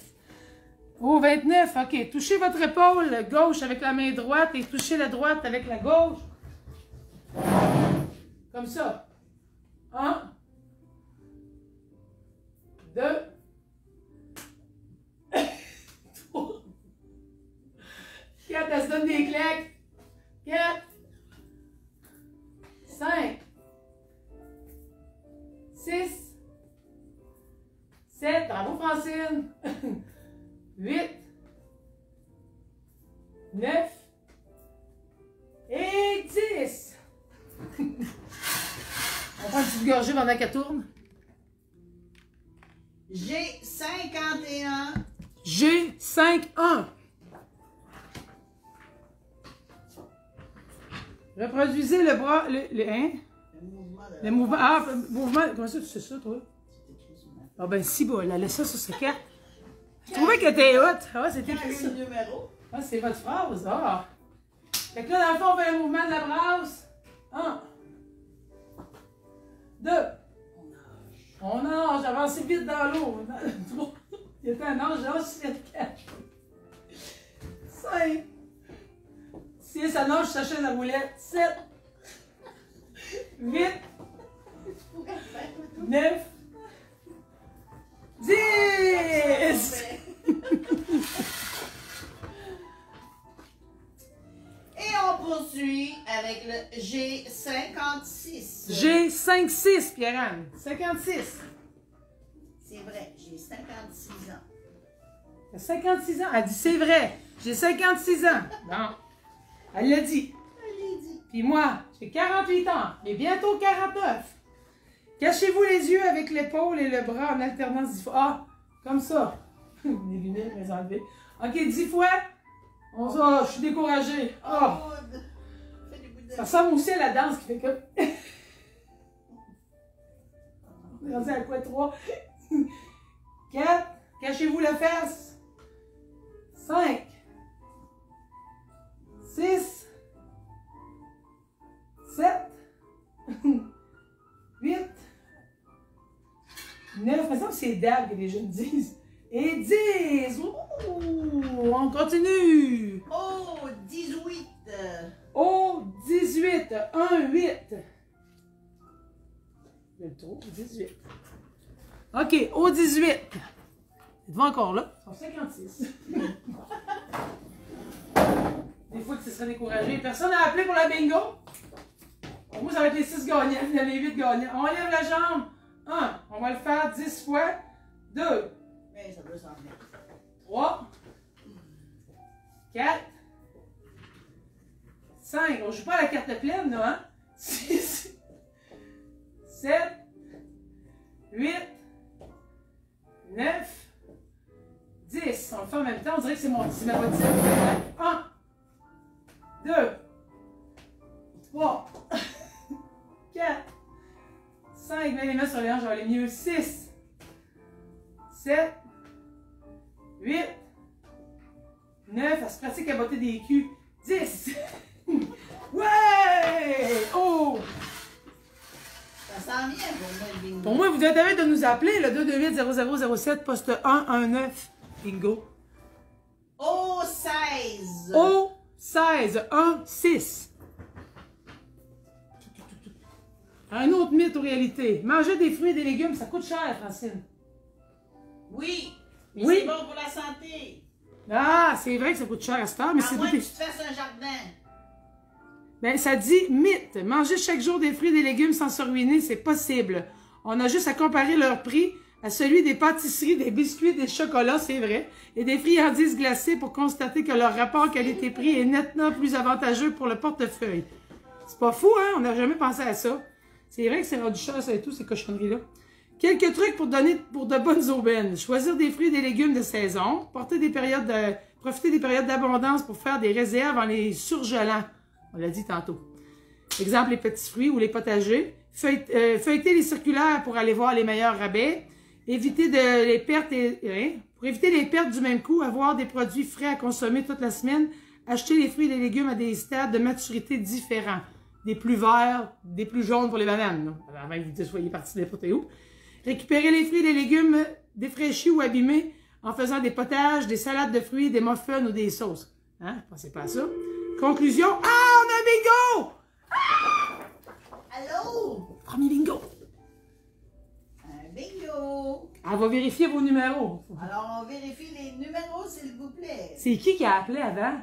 O29. OK. Touchez votre épaule gauche avec la main droite et touchez la droite avec la gauche. Comme ça. 1. 2. 4, elle se donne des claques. 4, 5, 6, 7, bravo Francine. 8, 9 et 10. On prend une petite gorgée pendant qu'elle tourne. G51. G51. Reproduisez le bras, hein? Le mouvement. Ah, mouvement. Comment ça, tu sais ça, toi? Ah, ben, si, bon, elle a laissé ça sur sa carte. Je trouvais qu'elle était haute. Ah, c'était écrit ça. Ah, c'est votre phrase. Ah. Fait que là, dans le fond, on fait le mouvement de la brasse. 1, 2. On nage. Avancez vite dans l'eau. Il y a un nage, là, sur 4. 5. 6, ça nage, ça chaîne la roulette. 7, 8, 9, 10. Et on poursuit avec le G56. G56, Pierre-Anne. 56. C'est vrai, j'ai 56 ans. T'as 56 ans. Elle dit c'est vrai. J'ai 56 ans. Non. Elle l'a dit. Elle l'a dit. Puis moi, j'ai 48 ans, mais bientôt 49. Cachez-vous les yeux avec l'épaule et le bras en alternance 10 fois. Ah, comme ça. Les lunettes, les enlever. OK, 10 fois. On se je suis découragée. Ah. Oh, fais des bouts de... Ça ressemble aussi à la danse qui fait comme... On est rendu à quoi? 3. 4. Cachez-vous la face. 5. 6. 7. 8. 9. Mais ça, c'est Dab que les jeunes disent. Et 10. Ouh, on continue. Oh, 18. Au 18. 1, 8. Le tour, 18. OK, au 18. Êtes-vous encore là? Ils sont 56. Des fois que ce serait découragé. Personne n'a appelé pour la bingo? Pour moi, ça va être les 6 gagnants, les 8 gagnants. On lève la jambe. 1. On va le faire 10 fois. 2. Mais ça doit s'en venir. 3. 4. 5. On ne joue pas à la carte pleine, là, hein? 6. 7. 8. 9. 10. On le fait en même temps. On dirait que c'est ma voiture. 1. 2. 3. 4. 5. Mets les mains sur les hanches, je vais aller mieux. 6. 7. 8. 9. Elle se pratique à botter des culs. 10. Ouais! Oh! Ça s'en vient pour moi, le bingo. Pour moi, vous devez de nous appeler le 228-0007, poste 119. Bingo. Oh, 16. Au 16. 1, 6. Un autre mythe ou réalité. Manger des fruits et des légumes, ça coûte cher, Francine. Oui. Mais Oui. c'est bon pour la santé. Ah, c'est vrai que ça coûte cher à cette heure, mais À c'est moins tout. que tu te fasses un jardin. Ben, ça dit mythe. Manger chaque jour des fruits et des légumes sans se ruiner, c'est possible. On a juste à comparer leur prix à celui des pâtisseries, des biscuits, des chocolats, c'est vrai, et des friandises glacées pour constater que leur rapport qualité-prix est nettement plus avantageux pour le portefeuille. C'est pas fou, hein? On n'a jamais pensé à ça. C'est vrai que c'est rendu cher, ça et tout, ces cochonneries-là. Quelques trucs pour donner pour de bonnes aubaines. Choisir des fruits et des légumes de saison. Profiter des périodes d'abondance pour faire des réserves en les surgelant. On l'a dit tantôt. Exemple, les petits fruits ou les potagers. Feuilleter les circulaires pour aller voir les meilleurs rabais. Pour éviter les pertes du même coup, avoir des produits frais à consommer toute la semaine. Acheter les fruits et les légumes à des stades de maturité différents. Des plus verts, des plus jaunes pour les bananes. Là. Avant que vous soyez partis n'importe où. Récupérer les fruits et les légumes défraîchis ou abîmés en faisant des potages, des salades de fruits, des muffins ou des sauces. Hein? Pensez pas à ça. Conclusion. Ah, on a un bingo! Allô? Premier bingo. Un bingo. Elle va vérifier vos numéros. Alors, on vérifie les numéros, s'il vous plaît. C'est qui a appelé avant?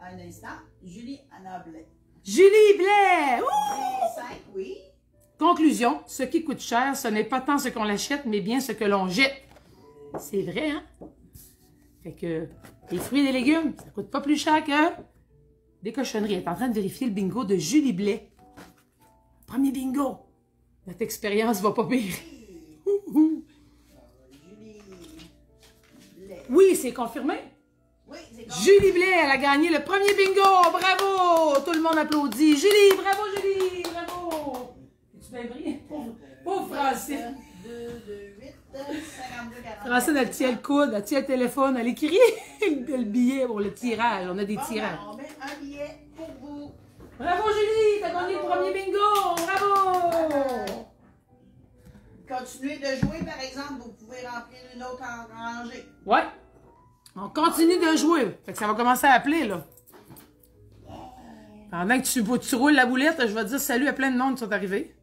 Un instant. Julie Anna Blais. Julie Blais! Ouh! 5, oui. Conclusion, ce qui coûte cher, ce n'est pas tant ce qu'on l'achète, mais bien ce que l'on jette. C'est vrai, hein? Fait que les fruits et les légumes, ça coûte pas plus cher que des cochonneries. Elle est en train de vérifier le bingo de Julie Blais. Premier bingo. Notre expérience va pas pire. Julie Blais. Oui, c'est confirmé. Oui, c'est bon. Julie Blais, elle a gagné le premier bingo. Bravo! Tout le monde applaudit. Julie, bravo Julie, bravo! Es-tu bien pris? Pauvre Francine. 2, 2, 8, 52, 40. Francine, elle tient le coude, elle tient le téléphone, elle écrit le billet pour le tirage. On a des Bon, tirages. ben, on met un billet pour vous. Bravo Julie, t'as gagné le premier bingo. Bravo! Continuez de jouer, par exemple, vous pouvez remplir une autre rangée. Ouais. On continue de jouer. Fait que ça va commencer à appeler, là. Pendant que tu roules la boulette, je vais dire salut à plein de monde qui sont arrivés.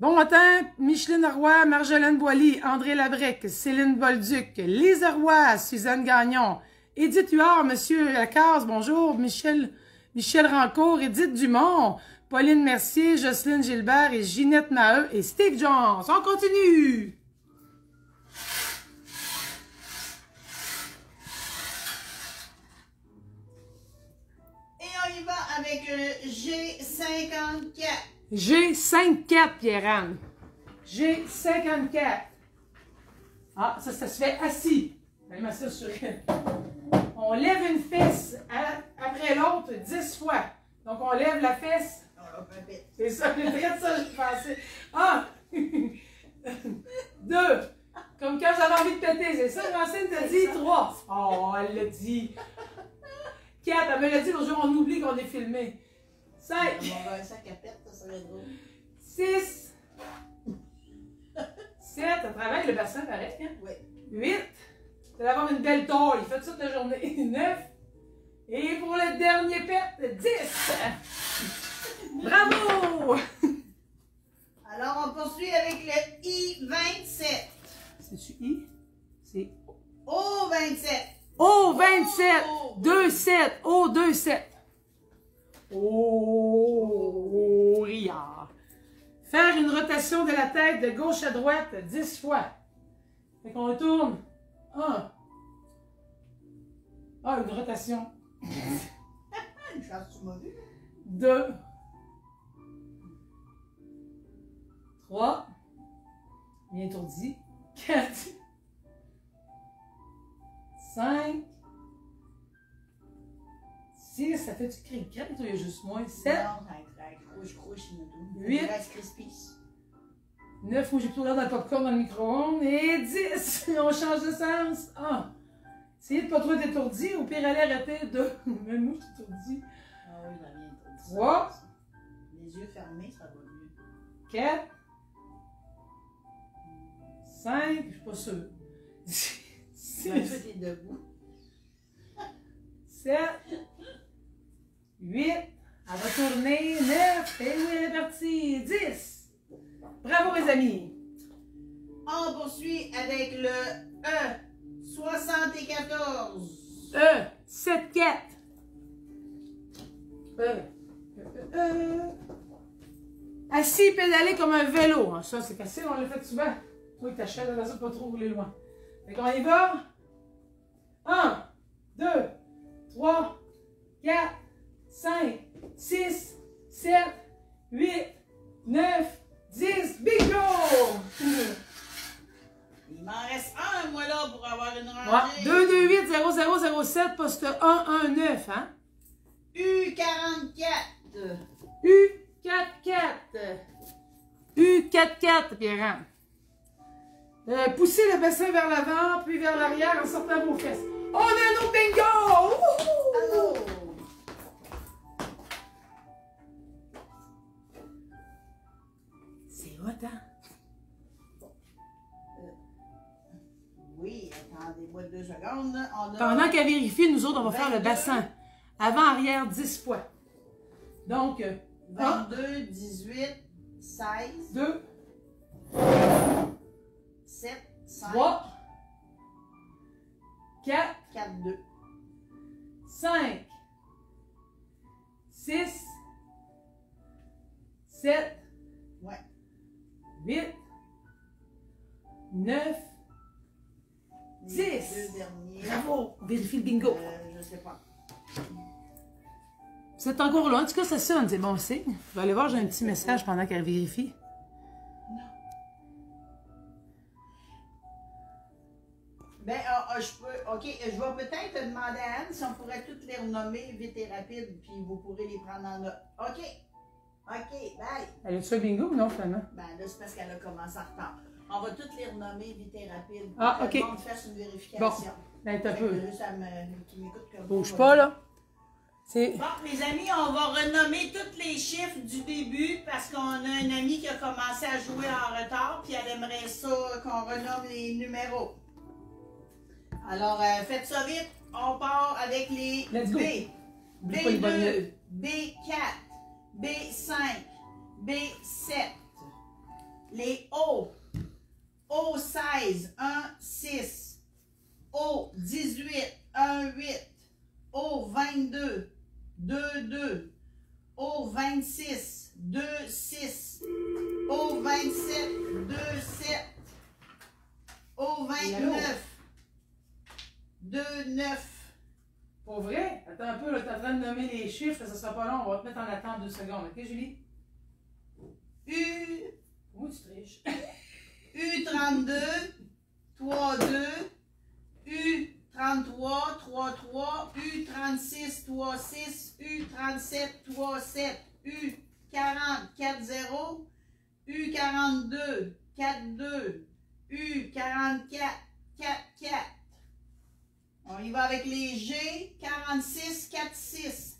Bon matin, Micheline Roy, Marjolaine Boilly, André Labrec, Céline Bolduc, Lise Roy, Suzanne Gagnon, Édith Huard, Monsieur Lacasse, bonjour, Michel Michel Rancourt, Édith Dumont, Pauline Mercier, Jocelyne Gilbert et Ginette Maheu et Steve Jones. On continue! Et on y va avec le G54. G54, Pierre-Anne. G54. Ah, ça se fait assis. Je vais m'asseoir sur elle. On lève une fesse après l'autre 10 fois. Donc, on lève la fesse. C'est ça, le trait de ça, j'ai pensé. Ah! 2. Comme quand j'avais envie de péter, c'est ça, Francine t'a dit 3. Oh, elle l'a dit. 4, elle me l'a dit l'autre jour, on oublie qu'on est filmé. 5. On va un sac à pète, ça serait drôle. 6. 7. Elle travaille le bassin pareil, hein? Oui. 8. Tu vas avoir une belle taille. Faites ça toute la journée. 9. Et pour le dernier pet, 10. Bravo! Alors, on poursuit avec le I27. C'est-tu I? C'est O27. O27. Oh! 2-7. O27. Oh, Riyard. Faire une rotation de la tête de gauche à droite 10 fois. Fait qu'on retourne. 1. Ah, une rotation. Une chance, tu m'as vu. 2. 3. Bien étourdi. 4. 5. 6. Ça fait du cric-crac, il y a juste moins. 7. Non, croche, il me tout. 8. Rice Krispies. 9. Moi, j'ai plutôt l'air d'un popcorn dans le micro-ondes. Et 10. On change de sens. 1. Essayez de ne pas trop être étourdi. Au pire, allez arrêter. 2. Même moi, je suis étourdi. Ah oui, la mienne est étourdie. 3. Les yeux fermés, ça va mieux. 4. 5. Je suis pas sûre. 6. Mais toi, t'es debout. 7. 8. Elle va tourner. 9. Et oui, elle est partie. 10. Bravo, les amis. On poursuit avec le E74. 7-4. Assis, pédaler comme un vélo. Hein. Ça, c'est facile, on l'a fait souvent. Toi, que t'achètes, là, ça pas trop rouler loin. Fait qu'on y va. 1, 2, 3, 4, 5, 6, 7, 8, 9, 10. Bingo! Il m'en reste un, moi, là, pour avoir une Ouais. rangée. 228-0007, poste 119, hein? U44. U44. U44, Pierre-Anne. Poussez le bassin vers l'avant, puis vers l'arrière en sortant vos fesses. On a un autre bingo! Allô? C'est hot, hein? Oui, attendez-moi 2 secondes. On a... Pendant qu'elle vérifie, nous autres, on va faire le bassin. Avant-arrière 10 fois. Donc, 22, 18, 16, 2, 7, 5, 3, 4, 4, 2. 5, 6, 7, Ouais. 8, 9, Les 10. 2 derniers. Bravo! On vérifie le bingo. Je sais pas. C'est encore là. En tout cas, ça sonne. C'est bon signe. Je vais aller voir, j'ai un petit message pendant qu'elle vérifie. Ben, je peux. OK, je vais peut-être demander à Anne si on pourrait toutes les renommer vite et rapide, puis vous pourrez les prendre en note. OK. OK, bye. Elle a-tu un bingo ou non, finalement? Ben, là, c'est parce qu'elle a commencé en retard. On va toutes les renommer vite et rapide. Ah, pour que OK. le monde fasse une vérification. Ben, t'as Fait peu. que là, ça qui m'écoute comme Bouge ça, pas, va là. C'est... Bon, mes amis, on va renommer tous les chiffres du début parce qu'on a un ami qui a commencé à jouer en retard puis elle aimerait ça qu'on renomme les numéros. Alors, faites ça vite. On part avec les Let's go. B. Oublie pas les bonnes B2, lettres. B4, B5, B7. Les O. O16, 1, 6. O18, 1, 8. O22, 2, 2. Au 26, 2, 6. Au 27, 2, 7. Au 29, 2, 9. Pour vrai? Attends un peu, là, t'es en train de nommer les chiffres, ça sera pas long, on va te mettre en attente 2 secondes. OK, Julie? Où tu triches? U32, 3, 2. U33, 3, 3. U36, 3, 6. U37, 3, 7. U40, 4, 0. U42, 4, 2. U44, 4, 4. On y va avec les G. 46, 4, 6.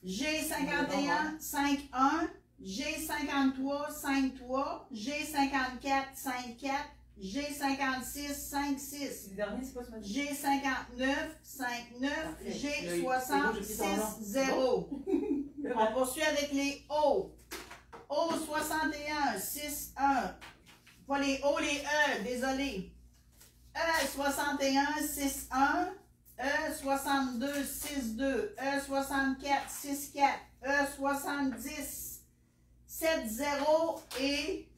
G51, 5, 1. G53, 5, 3. G54, 5, 4. G56, 5, 6. Le dernier, c'est quoi ce match? G59, 5, 9. G60, 6, 0. On poursuit avec les O. O61, 6, 1. Pas les O, les E, désolé. E61, 6, 1. E62, 6, 2. E64, 6, 4. E70, 7, 0. Et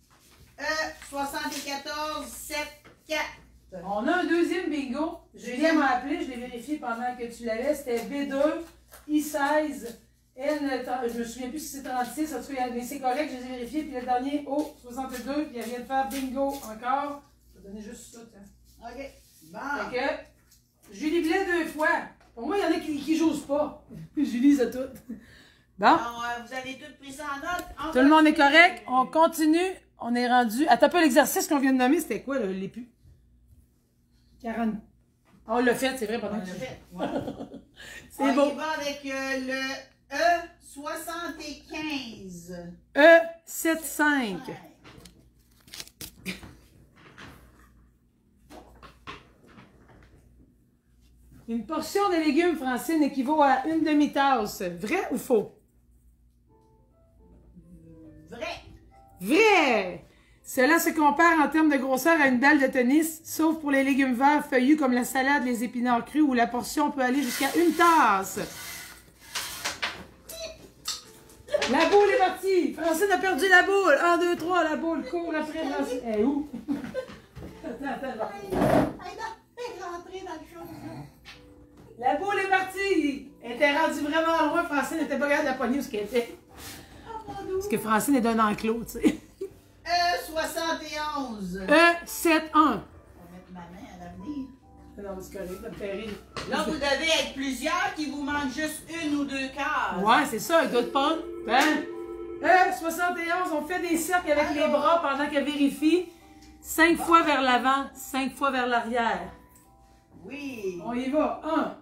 E74, 7, 4. On a un deuxième bingo. Julien m'a appelé, je l'ai vérifié pendant que tu l'avais. C'était B2, I16, N, je me souviens plus si c'est 36, en tout cas, mais c'est correct, je les ai vérifiés. Puis le dernier, O62, puis elle vient de faire bingo encore. Je vais donner juste ça, tiens. OK. Bon. Fait que, Julie Blais 2 fois. Pour moi, il y en a qui j'ose pas. Julie, c'est tout. Bon. Alors, vous avez toutes pris ça en note. Tout le monde est correct. On continue. On est rendu. Attends un peu l'exercice qu'on vient de nommer. C'était quoi, l'épu? 40. On l'a fait, c'est vrai, pendant On que l'a tu fait. Ouais. C'est On bon. y va avec le E75. E75. Une portion de légumes, Francine, équivaut à une demi-tasse. Vrai ou faux? Vrai. Vrai! Cela se compare en termes de grosseur à une balle de tennis, sauf pour les légumes verts feuillus comme la salade, les épinards crus, où la portion peut aller jusqu'à une tasse. La boule est partie! Francine a perdu la boule! 1, 2, 3, la boule court après Francine. Elle est où? Attends. Elle est rentrée dans le show. La boule est partie! Elle était rendue vraiment loin. Francine n'était pas capable de la poignée où ce qu'elle était. Parce que Francine est d'un enclos, tu sais. E71. E71. Je vais mettre ma main à l'avenir. Non, mais c'est correct, ça me fait rire. Là, vous devez être plusieurs qui vous manquent juste une ou deux cases. Ouais, c'est ça, il doit te prendre. Ben, E71, on fait des cercles avec les bras pendant qu'elle vérifie. 5 fois vers l'avant, 5 fois vers l'arrière. Oui. On y va. 1,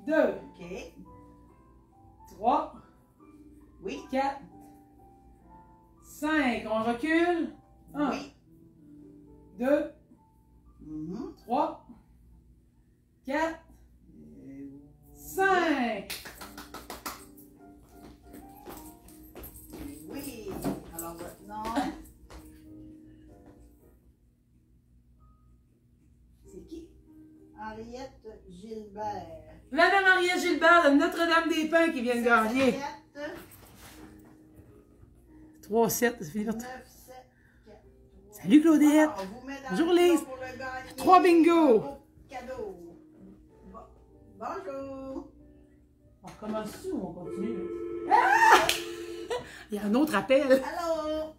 2, OK. 3, Oui. 4, 5. On recule. 1, Oui. 2, Mhm. 3, 4, 5. Oui. Alors, votre nom. C'est qui? Henriette Gilbert. Madame Henriette Gilbert de Notre-Dame-des-Pins qui vient de gagner. 3, 7, ça fait 9, 4. 7, 4. Salut Claudette. On vous met dans Bonjour, le Lise. show pour le gagner. 3 bingo. Beau cadeau. Bonjour. On recommence-tu ou on continue? Là? Ah! Il y a un autre appel. Allô?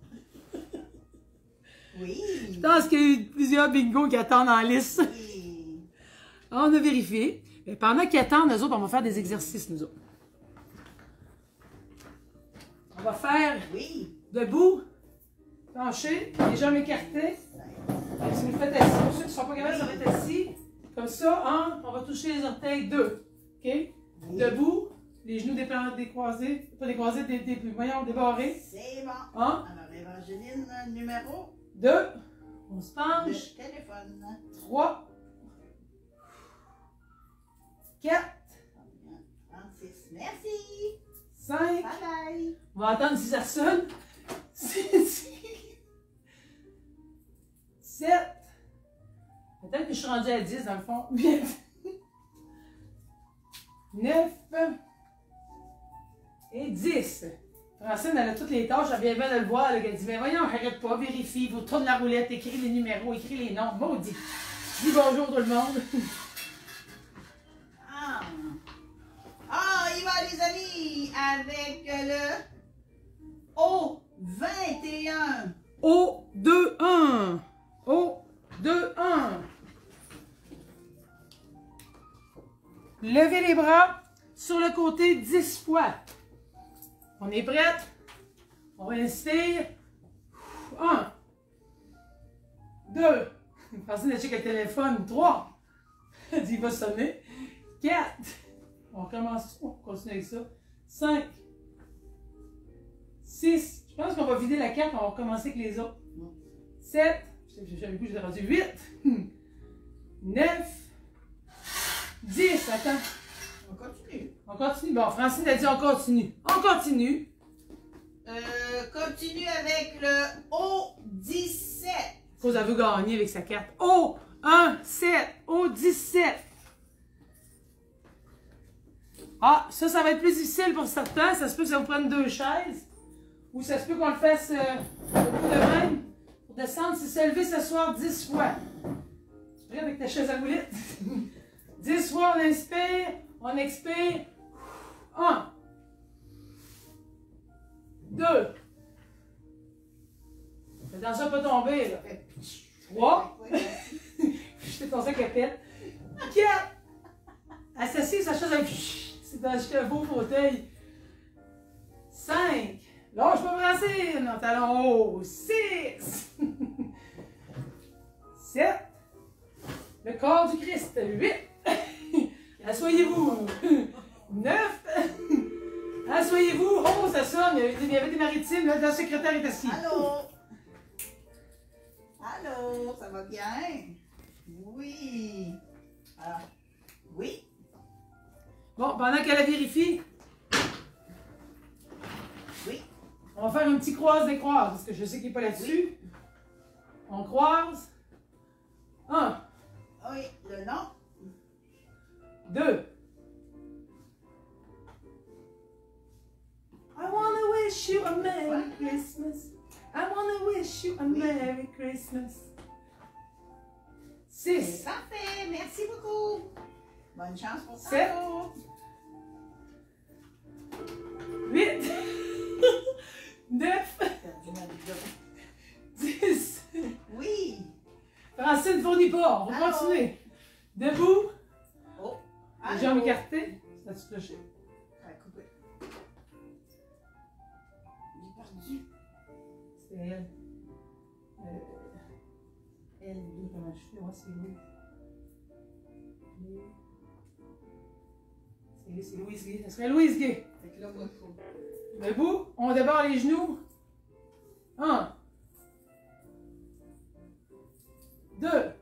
Oui. Je pense qu'il y a eu plusieurs bingos qui attendent en liste. Oui. On a vérifié. Mais pendant qu'ils attendent, nous autres, on va faire des exercices, nous autres. On va faire Oui. debout, penché, les jambes écartées. Si vous le faites assis, pour ceux qui ne sont pas capables, ça va être assis. Comme ça, on va toucher les orteils 2. OK? Oui. Debout, les genoux décroisés, pas décroisés, voyons, débarrés. C'est bon. 1, Alors, Évangeline, numéro 2, on se de penche. téléphone. 3, 4, 36. Merci. 5. Bye bye. On va attendre si ça sonne. 6, 7. Peut-être que je suis rendue à 10 dans le fond. 9, Et 10. Francine, elle a toutes les tâches, elle vient bien de le voir. Elle a dit, mais voyons, arrête pas, vérifie, vous tourne la roulette, écris les numéros, écris les noms. Maudit. Dis bonjour tout le monde. Il va les amis avec le O21. O21. O21. Levez les bras sur le côté 10 fois. On est prête? On inspire. 1. 2. Francine, elle check le téléphone. 3. Elle dit, il va sonner. 4. On recommence. On continue avec ça. 5. 6. Je pense qu'on va vider la carte. On va recommencer avec les autres. 7. J'avais vu, j'ai rendu 8. 9. 10. Attends. On continue. On continue. Bon, Francine a dit on continue. On continue. Continue avec le O17. Cause elle veut gagner avec sa carte. O17. O17. Ah, ça va être plus difficile pour certains. Ça se peut que ça vous prenne 2 chaises. Ou ça se peut qu'on le fasse au bout de même. Pour descendre, c'est se lever, s'asseoir 10 fois. Tu es prêt avec ta chaise à roulette? 10 fois, on inspire. On expire. 1. 2. Fais attention à ne pas tomber, là. 3. Je t'ai pensé qu'elle pète. 4. Elle s'assied sa chaise avec. C'est d'acheter un beau fauteuil. 5. Lâche pas Francine. En talon haut. 6. 7. Le corps du Christ. 8. Assoyez-vous. 9. Assoyez-vous. Oh, ça sonne. Il y avait des maritimes. Là, le secrétaire est assis. Allô? Allô? Ça va bien? Oui. Alors, oui. Bon, pendant qu'elle la vérifie, Oui. on va faire un petit croise-décroise, parce que je sais qu'il n'est pas là-dessus. Oui. On croise. 1, Oui, le nom. 2. I wanna wish you a Merry Christmas. I wanna wish you a Merry Christmas. 6. Parfait, merci beaucoup. Bonne chance pour ça. 7. 8. 9. 10. Oui. Francine ne fournit pas. On va Allô? continuer. Debout. Oh. Les jambes écartées. Ça tu touché? Coupé. J'ai perdu. C'est elle. Elle, lui, comment je fais? Moi, c'est lui. C'est Louise Gay. Ça serait Louise Gay. Fait que là, moi, il faut. Debout. On débarre les genoux. 1. 2. Ça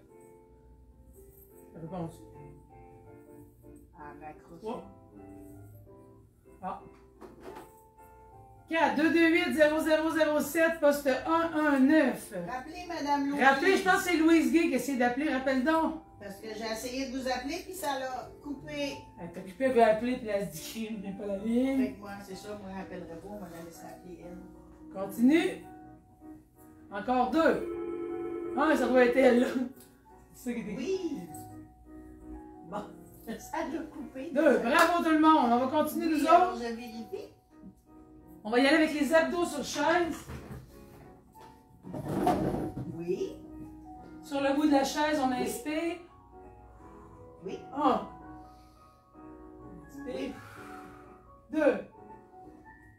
fait pas en dessous. Raccrocher. 3. Ah. 4, 2, 2, 8, 0, 0, 0, 7, poste 1, 1, 9. Rappelez Madame Louise. Rappelez, je pense que c'est Louise Gay qui essaie d'appeler. Rappelle donc. Parce que j'ai essayé de vous appeler, puis ça l'a coupé. Elle est occupée, elle veut appeler, puis elle se dit qu'il n'est pas la ligne. Fait que moi, c'est ça, moi, je ne rappellerai pas, on va la laisser appeler elle. Continue. Encore 2. Ah, ça doit être elle, là. C'est ça qui est écrit. Oui. Bon, ça l'a coupé. 2. Bravo tout le monde. On va continuer Oui, nous alors, autres. je vérifie. On va y aller avec les abdos sur chaise. Oui. Sur le bout de la chaise, on inspire. Oui. 1. Inspire. 2.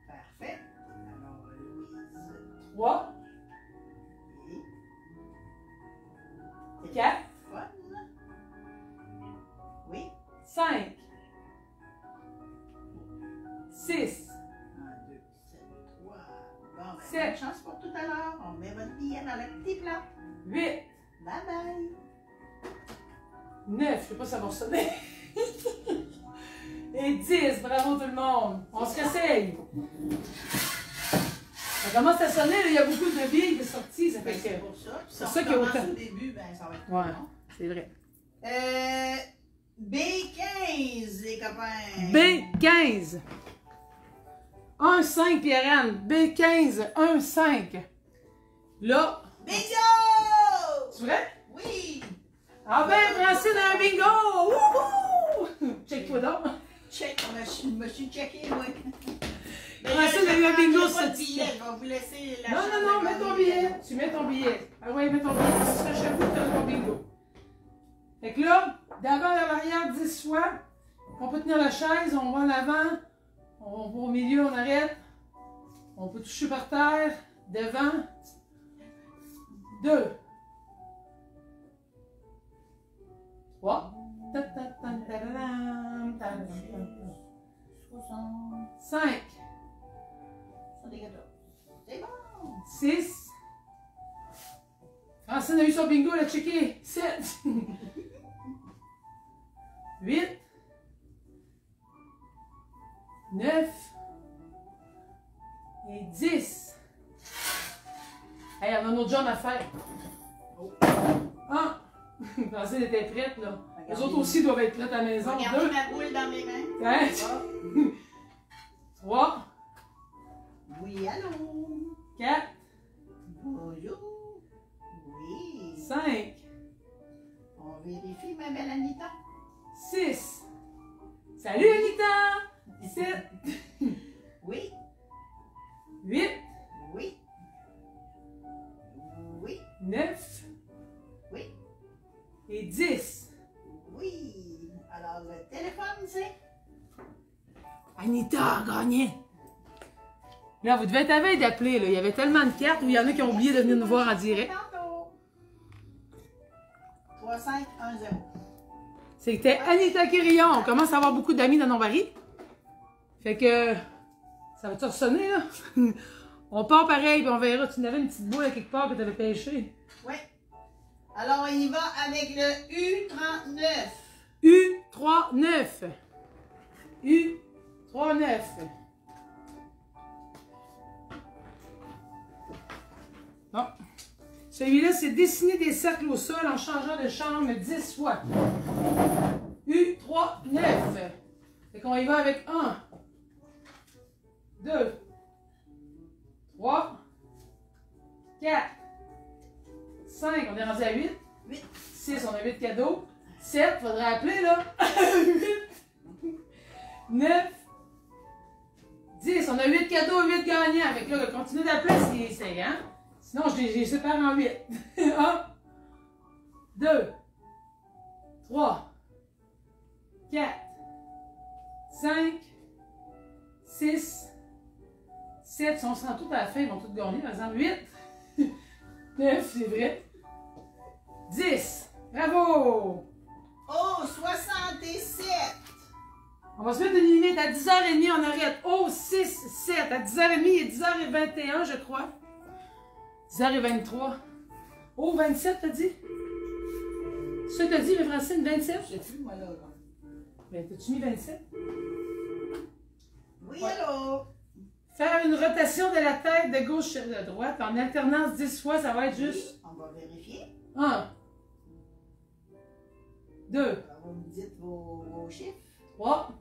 Parfait. Alors, Louise. 3. Oui. 4. Fun. Oui. 5. 6. 1, 2, 7, 3. Bon, ben, 7. bonne chance pour tout à l'heure. On met votre billet dans le petit plat. 8. Bye bye. 9. Je sais pas si ça va sonner. Et 10. Bravo tout le monde. On se réessaye. Ça commence à sonner, là, il y a beaucoup de billes qui sont sorties. Ça fait C'est que... pour ça. Puis C'est si ça on qui est commence autant. au début, ben, ça va être Ouais, bon. c'est vrai. B15, les copains. B15. 1-5, Pierre-Anne. B15, 1-5. Là. Bingo! C'est vrai? Oui! Ah ben, Francine a un bingo! Wouhou! Check-toi donc. Check, je me suis checké, moi. Francine a eu un bingo sur cette billet. Je vais vous laisser la Non, chance non, non, de mets ton gagner. billet. Tu mets ton billet. Ah ouais, mets ton billet. Ça serait chez vous que tu as ton bingo. Fait que là, d'avant à l'arrière 10 fois. On peut tenir la chaise, on va en avant. On va au milieu, on arrête. On peut toucher par terre. Devant. 2. 3. 5. C'est bon! 6. Francine a eu son bingo, elle a checké. 7. 8. 9. Et 10. Hey, on a un autre job à faire. Ah! Francine était prête, là. Les autres aussi doivent être prêtes à la maison. Regardez 2. ma boule dans mes mains. 3. Oui, allô? 4. Bonjour. Oui. 5. On vérifie, ma belle Anita. 6. Salut Anita! 7. Oui. 8. Oui. Oui. 9. Oui. Et 10. Oui. Alors, le téléphone, c'est? Anita a gagné! Là, vous devez être à veille d'appeler, là. Il y avait tellement de cartes où il y en a qui ont oublié de venir nous voir en direct. 3, 5, 1, 0. C'était Anita Quirillon. On commence à avoir beaucoup d'amis dans nos barils. Fait que... Ça va te ressonner, là? On part pareil, puis on verra. Tu n'avais une petite boule à quelque part que tu avais pêché. Oui. Alors, on y va avec le U39. U39. U39. Bon. Celui-là, c'est dessiner des cercles au sol en changeant de chambre 10 fois. U39. Fait qu'on y va avec 1, 2, 3, 4, 5, on est rendu à 8. 8. 6, on a 8 cadeaux. 7, faudrait appeler là. 8, 9, 10, on a 8 cadeaux, 8 gagnants. Fait que là, continuez d'appeler c'est hein. Sinon, je les sépare en 8. 1, 2, 3, 4, 5, 6, 7. Si on se rend tout à la fin, ils vont tous gagner. Par exemple, 8, 9, c'est vrai. 10. Bravo! Oh, 67. On va se mettre une limite à 10h30, on arrête. Oh, 6, 7. À 10h30 et 10h21, je crois. 10h23. Oh, 27, t'as dit? Ça, t'as dit, Francine, 27? Je sais plus, moi, là. Ben, t'as-tu mis 27? Oui, Ouais. allô? Faire une rotation de la tête de gauche à droite en alternance 10 fois, ça va être juste On va vérifier. 1, 2, Alors, vous me dites vos chiffres. 3,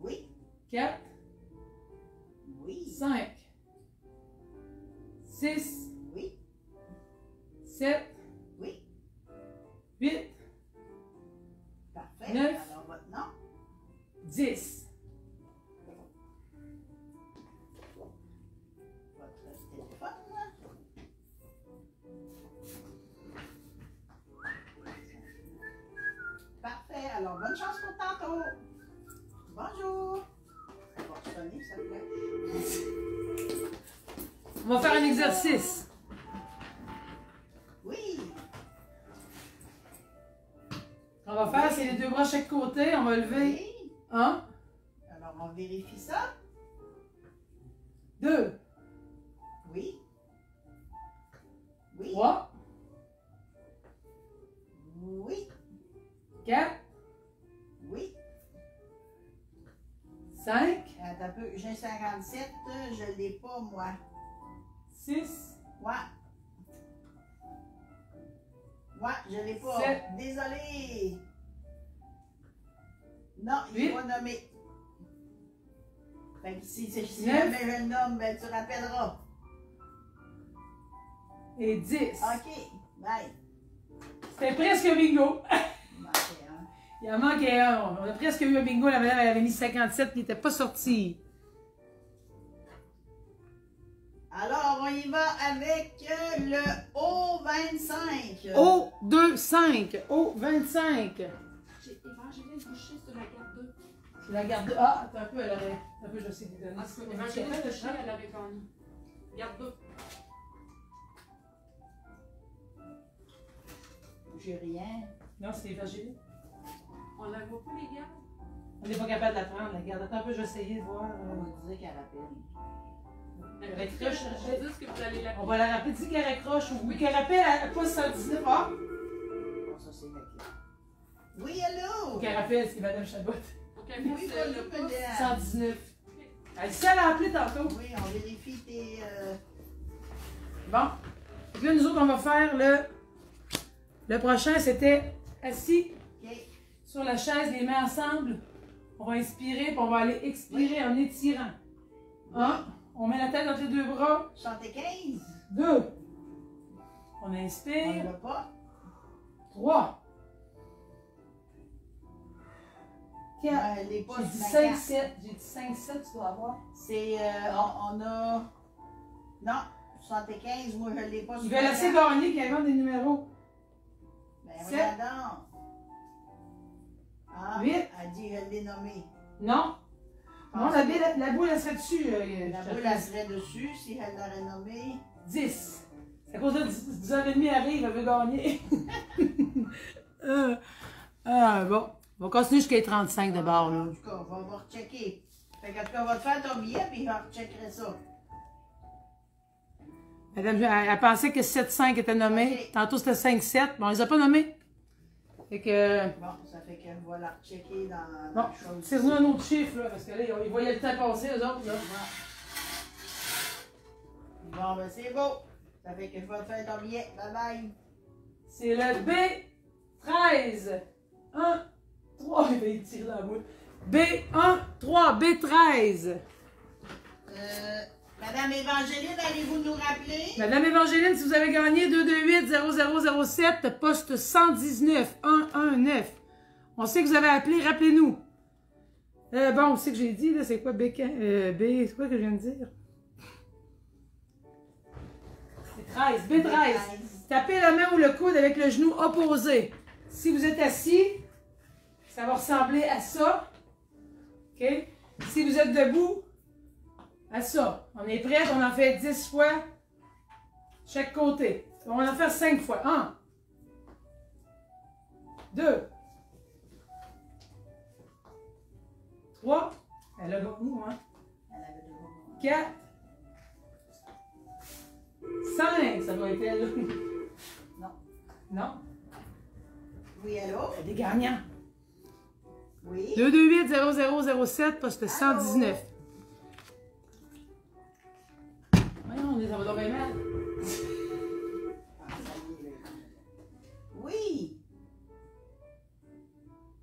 Oui. 4, Oui. 5, 6, Oui. 7, Oui. 8, Parfait. 9. Alors, votre nom? 10. Votre téléphone? Parfait. Alors, bonne chance pour tantôt. Bonjour. Ça va sonner, ça vous plaît? On va faire un exercice. Oui. On va faire, c'est les deux bras chaque côté. On va lever. Oui. 1, Alors, on vérifie ça. 2, Oui. Oui. 3, Oui. 4, Oui. 5, Attends un peu. J'ai 57. Je ne l'ai pas, moi. 6, Ouais. Ouais, je ne l'ai pas. 7. Désolé. Non, il 8. n'est pas nommé. Fait que si Neuf. jamais je le nomme, ben tu rappelleras. Et 10. OK, bye. C'était presque un bingo. Manquait un. Il en manquait un. On a presque eu un bingo. La madame elle avait mis 57 qui n'était pas sorti. Alors, on y va avec le O25. O25. O25. J'ai Évangeline couchée sur la garde 2. C'est la garde 2. Ah, attends un peu, elle aurait. Un peu, je sais lui donner. Parce que Évangeline couchée, elle avait gagné. Garde 2. J'ai rien. Non, c'est Évangeline. On la voit pas, les gardes? On n'est pas capable de la prendre, la garde. Attends un peu, je vais essayer de voir. On va dire qu'elle rappelle. Elle raccroche. Je dis que vous allez la. On va la rappeler. Dis qu'elle raccroche. Oui, qu'elle rappelle à pas 119. Ah! Bon, ça, c'est la clé. Oui, allô? Qu'elle rappelle, c'est Madame Chabot. Faut qu'elle Oui, fixe bonjour, le pouce. madame. 119. Elle sait, elle a appelé tantôt. Oui, on vérifie tes... Bon. Donc là, nous autres, on va faire le... Le prochain, c'était assis OK. sur la chaise, les mains ensemble. On va inspirer, puis on va aller expirer en étirant. 1. On met la tête entre les deux bras. 75. 2. On On inspire. ne l'a pas. 3. 4. Elle n'est pas J'ai dit sur ma 5, carte. 7. J'ai dit 5, 7, tu dois avoir. C'est... on a... Non, 75, moi, je ne l'ai pas sur Ils ma veulent assez carte. gagner qu'ils inventent des numéros. Ben, Sept. regarde. Ah, 8. elle dit, je l'ai nommé. Non. Non, la boule, elle serait dessus. La boule, elle serait dessus si elle l'aurait nommé. 10. C'est à cause de 10h30 arrive, elle veut gagner. Bon. On va continuer jusqu'à 35 d'abord. En tout cas, on va rechecker. Fait qu'en tout cas, on va te faire ton billet, puis on recheckerait ça. Madame, elle pensait que 7-5 était nommé. Ok. Tantôt, c'était 5-7. Bon, on les a pas nommés. Fait que... Bon, ça fait qu'elle va la rechecker dans Bon, la chose. tire-nous un autre chiffre, là, parce que là, ils voyaient le temps passer, eux autres, là. Bon, ben c'est beau. Ça fait que je vais te faire ton billet. Bye bye. C'est le B13. 1, 3. Il va y tirer la boule. B1, 3, B13. Madame Évangeline, allez-vous nous rappeler? Madame Évangeline, si vous avez gagné 228-0007, poste 119 119. On sait que vous avez appelé, rappelez-nous. Bon, on sait que j'ai dit, là, c'est quoi B, c'est quoi que je viens de dire? C'est 13, B13. Tapez la main ou le coude avec le genou opposé. Si vous êtes assis, ça va ressembler à ça. OK? Si vous êtes debout, à ça. On est prêt, on en fait 10 fois chaque côté. On va en faire 5 fois. 1, 2, 3, elle a gagné, hein? Elle avait deux mots. 4, 5, ça doit être elle. Non. Non? Oui, allô? Elle est gagnant. Oui. 228-0007, poste 119. Voyons, ça va tomber mal. Ah, ça y est, là. Oui.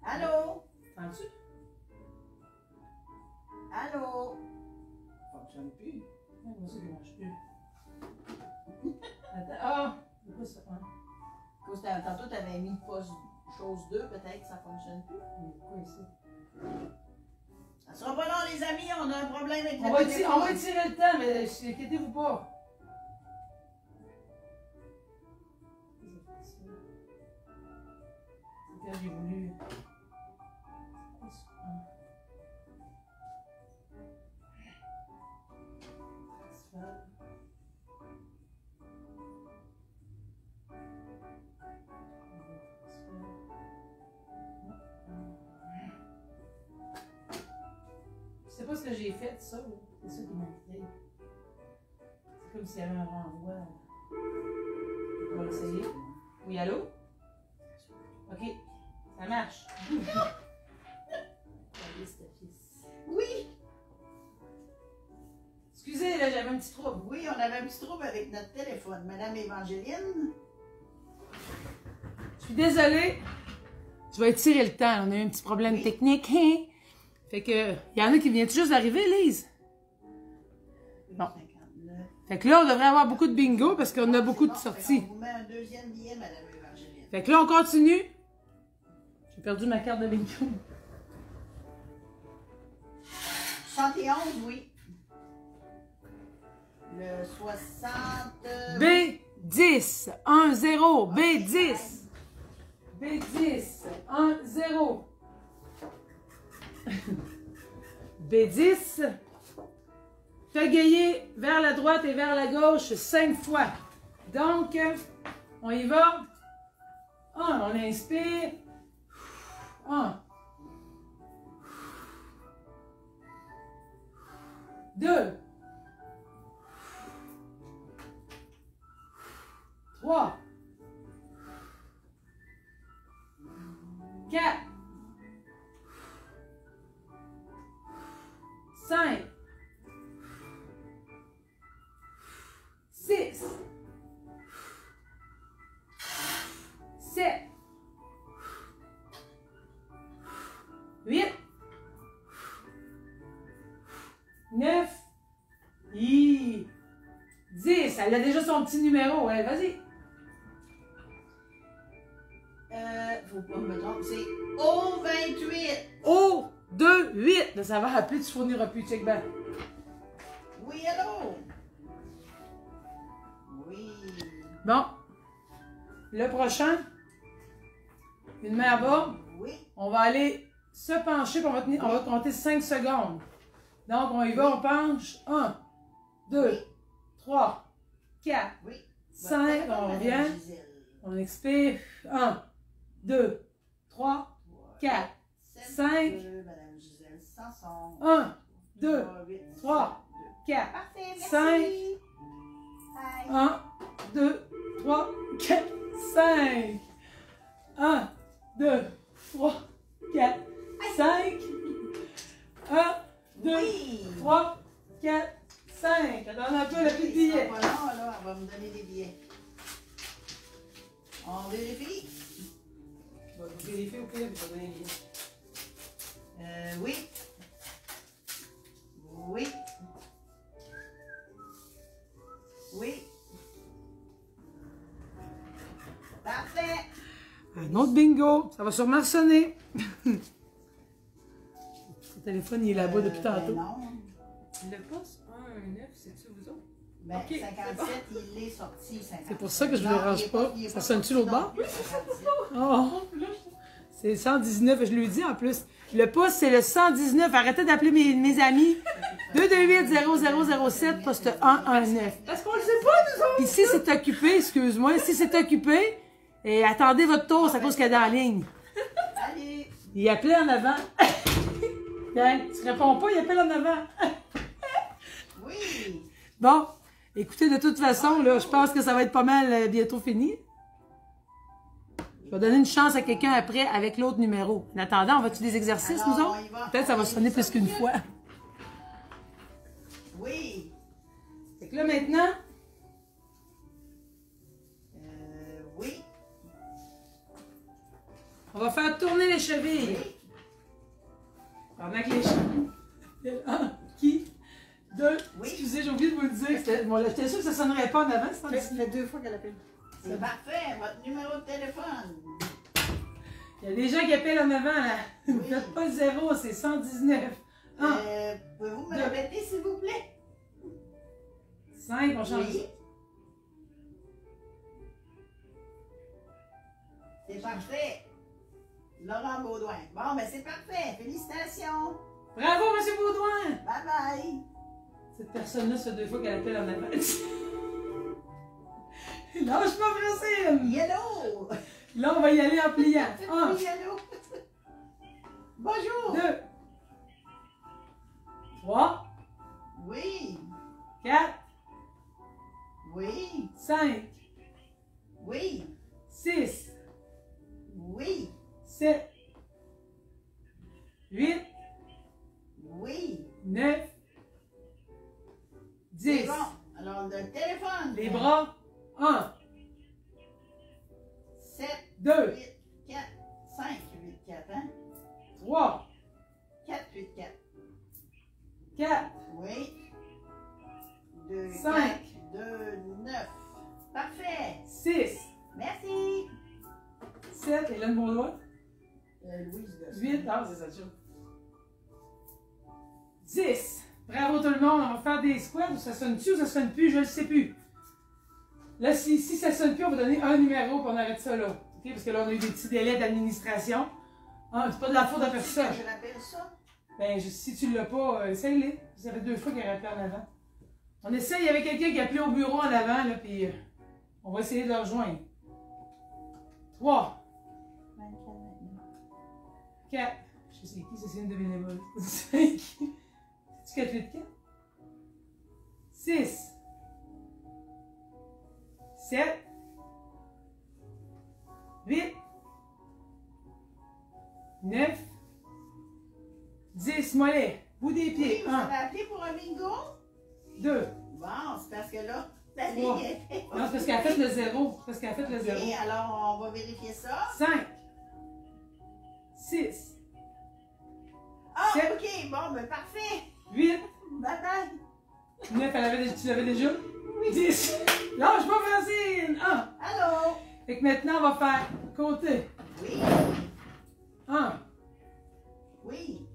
Allô? Entends-tu? Allô? Ça fonctionne plus. Moi aussi, je ne mange plus. Attends. Ah! C'est quoi ça? Hein? Cause tantôt, tu avais mis poste chose 2, peut-être que ça fonctionne plus. Quoi ici? Ça sera pas long, les amis, on a un problème avec On le va téléphone. étirer le temps, mais inquiétez-vous pas. C'est quand j'ai voulu. Je sais pas ce que j'ai fait, ça. Là. C'est ça qui m'a quitté. C'est comme s'il y avait un renvoi. On va l'essayer. Oui, allô? OK. Ça marche. Oui, Excusez, là, j'avais un petit trouble. oui, on avait un petit trouble avec notre téléphone. Madame Évangeline, Je suis désolée. Je vais étirer le temps. On a eu un petit problème technique. Fait que, il y en a qui viennent juste d'arriver, Lise. Bon. 59. Fait que là, on devrait avoir beaucoup de bingo parce qu'on a beaucoup de sorties. On vous met un deuxième billet, Madame Evangeline. Fait que là, on continue. J'ai perdu ma carte de bingo. 71, oui. Le 60. B10, 1-0. B10. B10, 1-0. B10. Pagayer vers la droite et vers la gauche 5 fois. Donc, on y va. 1, on inspire. 1. 2. 3. 4. 5. 6. 7. 8. 9. 10. Elle a déjà son petit numéro. Ouais, vas-y. Faut pas me tromper, c'est O28. O, 2, 8. Là, ça va rappeler, tu fourniras plus. Check back. Oui, allô? Oui. Bon. Le prochain. Une main à bas. Oui. On va aller se pencher, puis on va compter 5 secondes. Donc, on y va, on penche. 1, 2, 3, 4, Oui. 5. On revient. On expire. 1, 2, 3, 4, 5. Madame Gisèle Sanson. 1, 2, 3, 4, Parfait, merci. 5. Bye. 1, 2, 3, 4, 5. 1, 2, 3, 4, 5. 1, 2, Oui. 3, 4, 5. Attends un peu, le petit billet. Voilà, là, elle va me donner des billets. On vérifie. Je vais vous vérifier au pire, je vais donner les billets. Oui. Oui. Oui. Parfait. Un autre bingo. Ça va sûrement sonner. Le téléphone, il est là-bas depuis tantôt. Non. Le poste 1-9, c'est-tu vous autres? Ben, Ok, 57, il est sorti. 57. C'est pour ça que je ne Non, dérange il est pas. il est Ça sonne-tu sorti l'autre bord? non plus, 57. Oh, c'est 119, je lui dis en plus. Le poste, c'est le 119. Arrêtez d'appeler mes amis. 228-0007, poste 119. Parce qu'on le sait pas, nous autres! Puis si c'est occupé, excuse-moi, si c'est occupé, et attendez votre tour, c'est à cause qu'elle est dans la ligne. Allez. Il appelait en avant. Hein, tu réponds pas, il appelle en avant. Oui. Bon, écoutez, de toute façon, là, je pense que ça va être pas mal bientôt fini. Je vais donner une chance à quelqu'un après avec l'autre numéro. En attendant, on va-tu des exercices, Alors, nous on autres? y va. Peut-être ça va sonner plus qu'une fois. Oui. Fait que là, maintenant, Oui. on va faire tourner les chevilles. Oui. Pendant que les chevilles... 1, qui? 2, Oui. excusez, j'ai oublié de vous le dire. J'étais sûre que ça sonnerait pas en avant. Ça fait 2 fois qu'elle appelle. C'est parfait. Votre numéro de téléphone. Il y a des gens qui appellent en avant, là. Oui. Faites pas le 0, c'est 119. 1, Pouvez-vous me Deux. répéter, s'il vous plaît? 5, on change. Oui. C'est parfait. Laurent Baudouin. Bon, ben c'est parfait. Félicitations. Bravo, M. Baudouin! Bye bye. Cette personne-là, ça fait 2 fois qu'elle appelle en avant. Lâche pas, Francine! Yellow. Là, on va y aller en pliant. 1, Oui, allô. Bonjour. 2, 3, Oui. 4, Oui. 5, Oui. 6, Oui. 7, 8, Oui. 9, C'est 10. bon. Alors, le téléphone. Les bras. 1, 7, 2, 8, 4, 5, 8, 4, hein? 5, 2, 9. Parfait. 6, Merci. 7, Hélène Beaudoin, Louise Gosselin. 8, ah, c'est ça, le show. 10. Bravo tout le monde, on va faire des squats, ça sonne-tu ou ça sonne plus, je ne sais plus. Là, si ça sonne plus, on va donner un numéro et on arrête ça là. Okay? Parce que là, on a eu des petits délais d'administration. Ah, c'est pas de la faute à personne. Je rappelle ça. Ben, si tu l'as pas, essaye-les. Ça fait 2 fois qu'il a rappelé en avant. On essaye, il y avait quelqu'un qui a appelé au bureau en avant, là, puis on va essayer de le rejoindre. 3, 4, je sais c'est qui, c'est une de bénévoles. 5, c'est-tu 4, 8, 4? 6, 7, 8, 9, 10, mollet, bout des pieds. Vous 1, avez appelé pour un bingo? 2, Bon, c'est parce que là, la Trois. ligne était pas. non, c'est parce qu'elle a fait le 0. C'est parce qu'elle a fait le 0. Ok, alors on va vérifier ça. 5, 6, Ah, Sept. ok, bon, ben parfait. 8, Bye bye. 9, tu l'avais déjà? 10. Lâche pas, Francine! 1. Allô? Fait que maintenant, on va faire côté. Oui, 1, oui,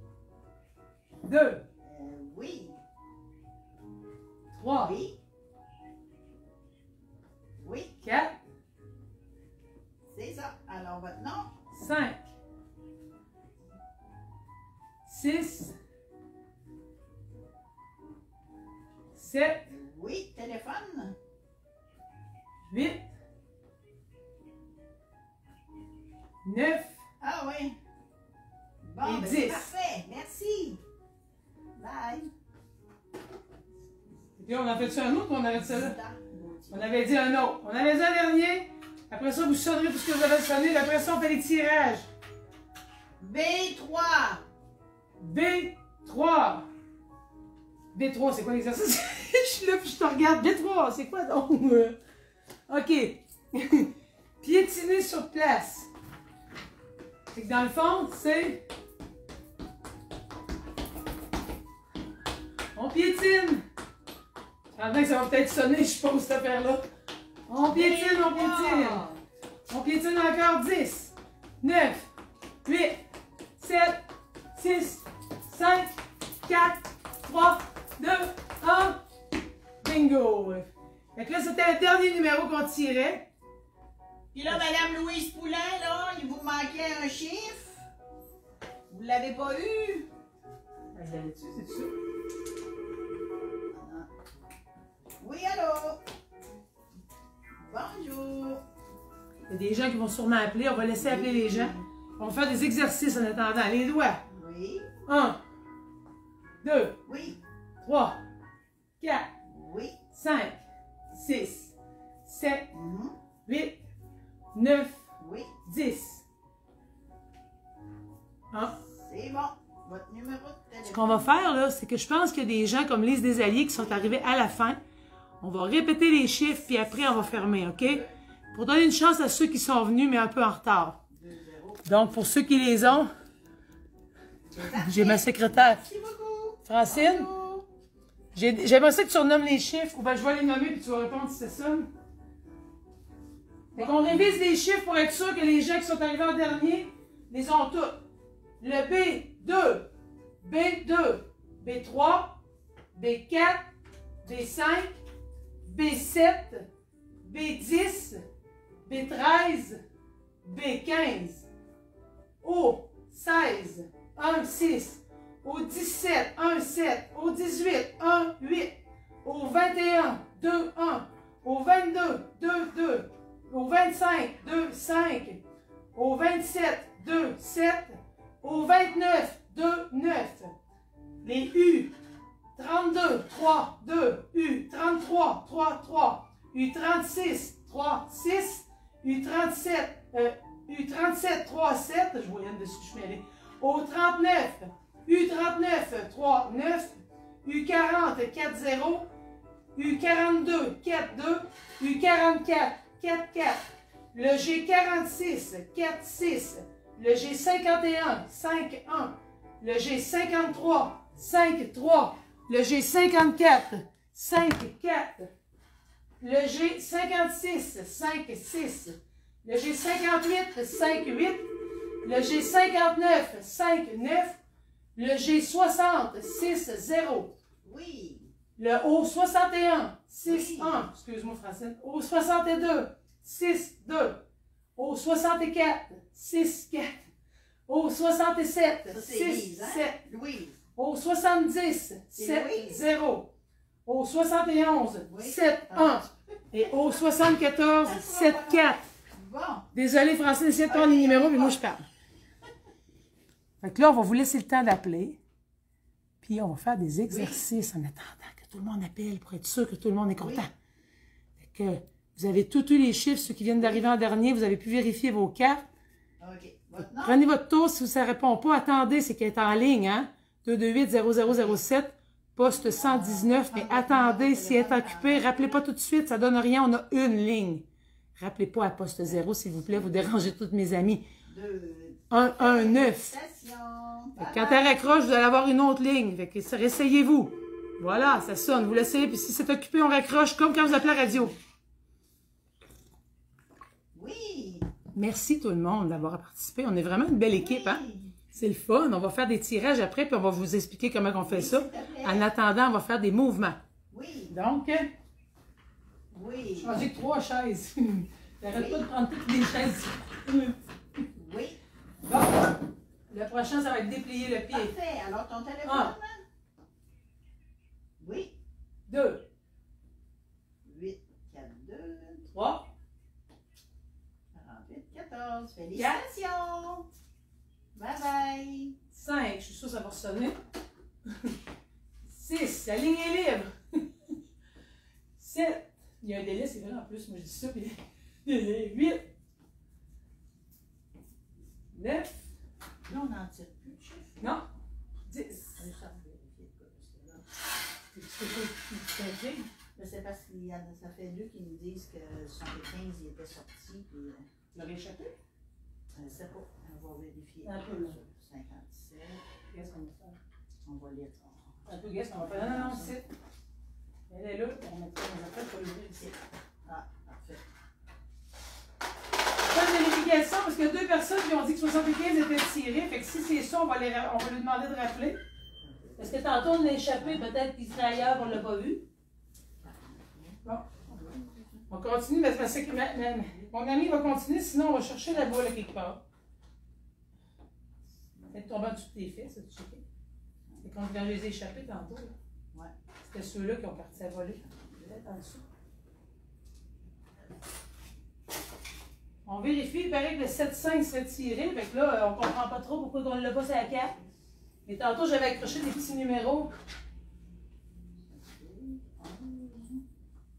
2, oui, 3, oui. Oui, 4, c'est ça. Alors votre nom? 5, 6, 7, Oui, téléphone? 8, 9, Ah oui. Bon, Et ben 10. c'est parfait. Merci. Bye. et puis on en fait-tu un autre ou on arrête ça là? On avait dit un autre. On avait dit un dernier. Après ça, vous sonnerez tout ce que vous avez sonné. Et après ça, on fait les tirages. B3. B3. B3, c'est quoi l'exercice? Je suis là puis je te regarde. B3, c'est quoi donc? OK. Piétiner sur place. Fait que dans le fond, c'est... On piétine. Pendant que ça va peut-être sonner, je suppose, cette affaire-là. On piétine, on piétine. On piétine encore 10, 9, 8, 7, 6, 5, 4, 3, 2, 1. Bingo! Fait que là, c'était le dernier numéro qu'on tirait. Puis là, Madame Louise Poulain, là, il vous manquait un chiffre. Vous l'avez pas eu? Je l'avais dessus, c'est sûr. Oui, allô? Bonjour. Il y a des gens qui vont sûrement appeler. On va laisser appeler les gens. On va faire des exercices en attendant. Les doigts. Oui, 1, 2, oui, 3, 4, oui. 5, 6, 7, Mhm. 8, 9, Oui, 10. c'est bon. Votre numéro de téléphone. Ce qu'on va faire, là, c'est que je pense qu'il y a des gens comme Lise Desalliés qui sont arrivés à la fin. On va répéter les chiffres, puis après, on va fermer, OK? Pour donner une chance à ceux qui sont venus, mais un peu en retard. 2-0. Donc, pour ceux qui les ont, j'ai ma secrétaire, Merci beaucoup. Francine. Bonjour. J'aimerais ça que tu renommes les chiffres, ou bien je vais les nommer, puis tu vas répondre si c'est ça. Fait qu'on révise les chiffres pour être sûr que les gens qui sont arrivés en dernier les ont tous. Le B2, B2, B3, B4, B5, B7, B10, B13, B15, O16, 1-6, O17, 1-7, O18, 1-8, O21, 2-1, O22, 2-2, O25, 2-5, O27, 2-7, O29, 2-9. Les U, 32, 3, 2, U33, 3, 3, U36, 3, 6, U37, U37, 3, 7, je voyais dessus, je suis mêlée. O39, U39, 3, 9, U40, 4, 0, U42, 4, 2, U44, 4, 4, le G46, 4, 6, le G51, 5, 1, le G53, 5, 3, le G54, 5, 4. Le G 56, 5, 6. Le G 58, 5, 8. Le G 59, 5, 9. Le G 60, 6, 0. Oui. Le O 61, 6, Oui. 1. Excuse-moi, Francine. O 62, 6, 2. O 64, 6, 4. O 67, Ça, c'est 6, Lise, hein? 7. Louise. Au 70, C'est 7, Louise. 0. Au 71, Oui. 7, 1. Et au 74, 7, 4. Bon. Désolé, Francine, c'est ton numéro, mais moi, je parle. Fait que là, on va vous laisser le temps d'appeler. Puis, on va faire des exercices en attendant que tout le monde appelle pour être sûr que tout le monde est content. Fait que vous avez tous eu les chiffres, ceux qui viennent d'arriver en dernier. Vous avez pu vérifier vos cartes. OK. Votre nom? Prenez votre tour. Si ça ne répond pas, attendez, c'est qu'elle est en ligne, hein? 228-0007, poste 119. Mais attendez, si elle est occupée, rappelez pas tout de suite, ça donne rien, on a une ligne. Rappelez pas à poste 0, s'il vous plaît, vous dérangez toutes mes amis. 119. Station. Quand elle raccroche, vous allez avoir une autre ligne. Fait que réessayez-vous. Voilà, ça sonne. Vous l'essayez, puis si c'est occupé, on raccroche, comme quand vous appelez la radio. Oui. Merci tout le monde d'avoir participé. On est vraiment une belle équipe, hein? C'est le fun. On va faire des tirages après, puis on va vous expliquer comment on fait ça. En attendant, on va faire des mouvements. Oui. Donc, Oui. changez que 3 chaises. J'arrête pas de prendre toutes les chaises. Oui. Bon, le prochain, ça va être déplier le pied. Parfait. Alors, ton téléphone, Un. hein? Oui. 2, 8, 4, 2, 3, 48, 14. Félicitations. Bye bye. 5, je suis sûre que ça va sonner. 6, la ligne est libre. 7, il y a un délai, c'est vrai en plus, moi je dis ça, puis 8, 9, Là, on n'en tire plus de chiffres. non, 10. Ça me vérifie de quoi, parce que là. Tu Mais c'est parce qu'il y en a, ça fait deux qui me disent que 75, il était sorti, puis l'as échappé? je ne sais pas. On va vérifier. Un peu, là. 57. Qu'est-ce qu'on va faire? On va lire. Un peu, qu'est-ce qu'on va faire? Non, non, c'est. Elle est là, on mettra dans appels pour l'ouvrir ici. Ah, parfait. Pas de vérification, parce qu'il y a 2 personnes qui ont dit que 75 étaient tirés. Fait que si c'est ça, on va lui demander de rappeler. Parce que tantôt, on l'a échappé, peut-être qu'il serait ailleurs, on ne l'a pas vu. Bon. On continue, mais c'est que mon ami va continuer, sinon on va chercher la boule à quelque part. Peut-être tomber en dessous de tes fesses, ça tu checké? C'est quand je les ai échappés tantôt. Là. Ouais. C'était ceux-là qui ont parti à voler. Peut-être en dessous. On vérifie, il paraît que le 7-5 serait tiré, fait que là, on comprend pas trop pourquoi on ne l'a pas sur la carte. Et tantôt, j'avais accroché des petits numéros.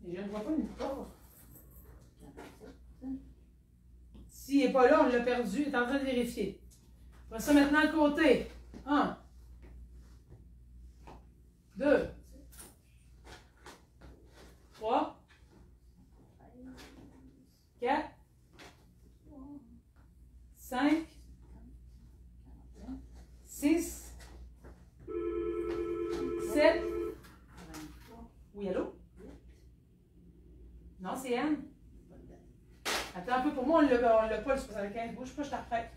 Et je ne vois pas une part. S'il n'est pas là, on l'a perdu. Il est en train de vérifier. On va ça maintenant à côté. 1, 2, 3, 4, 5, 6, 7. Oui, allô? Non, c'est Anne. Attends un peu, pour moi, on l'a pas le 75. Bouge pas, je t'arrête.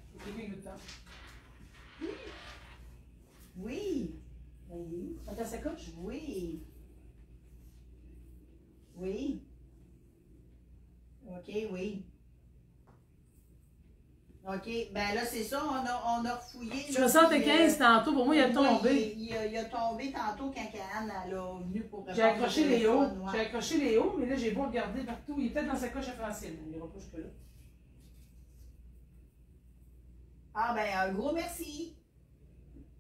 Oui. Oui. Dans ta sacoche? Oui. Oui. OK, oui. OK, ben là, c'est ça, on a refouillé. là, 75 puis, tantôt, pour moi, il a tombé. Oui, il a tombé tantôt quand Anne elle a venu pour J'ai répondre accroché au les hauts. téléphone, ouais. J'ai accroché les hauts, mais là, j'ai beau regarder partout. Il est peut-être dans sa coche à Francine. Il ira pas jusque-là. Ah, ben, un gros merci.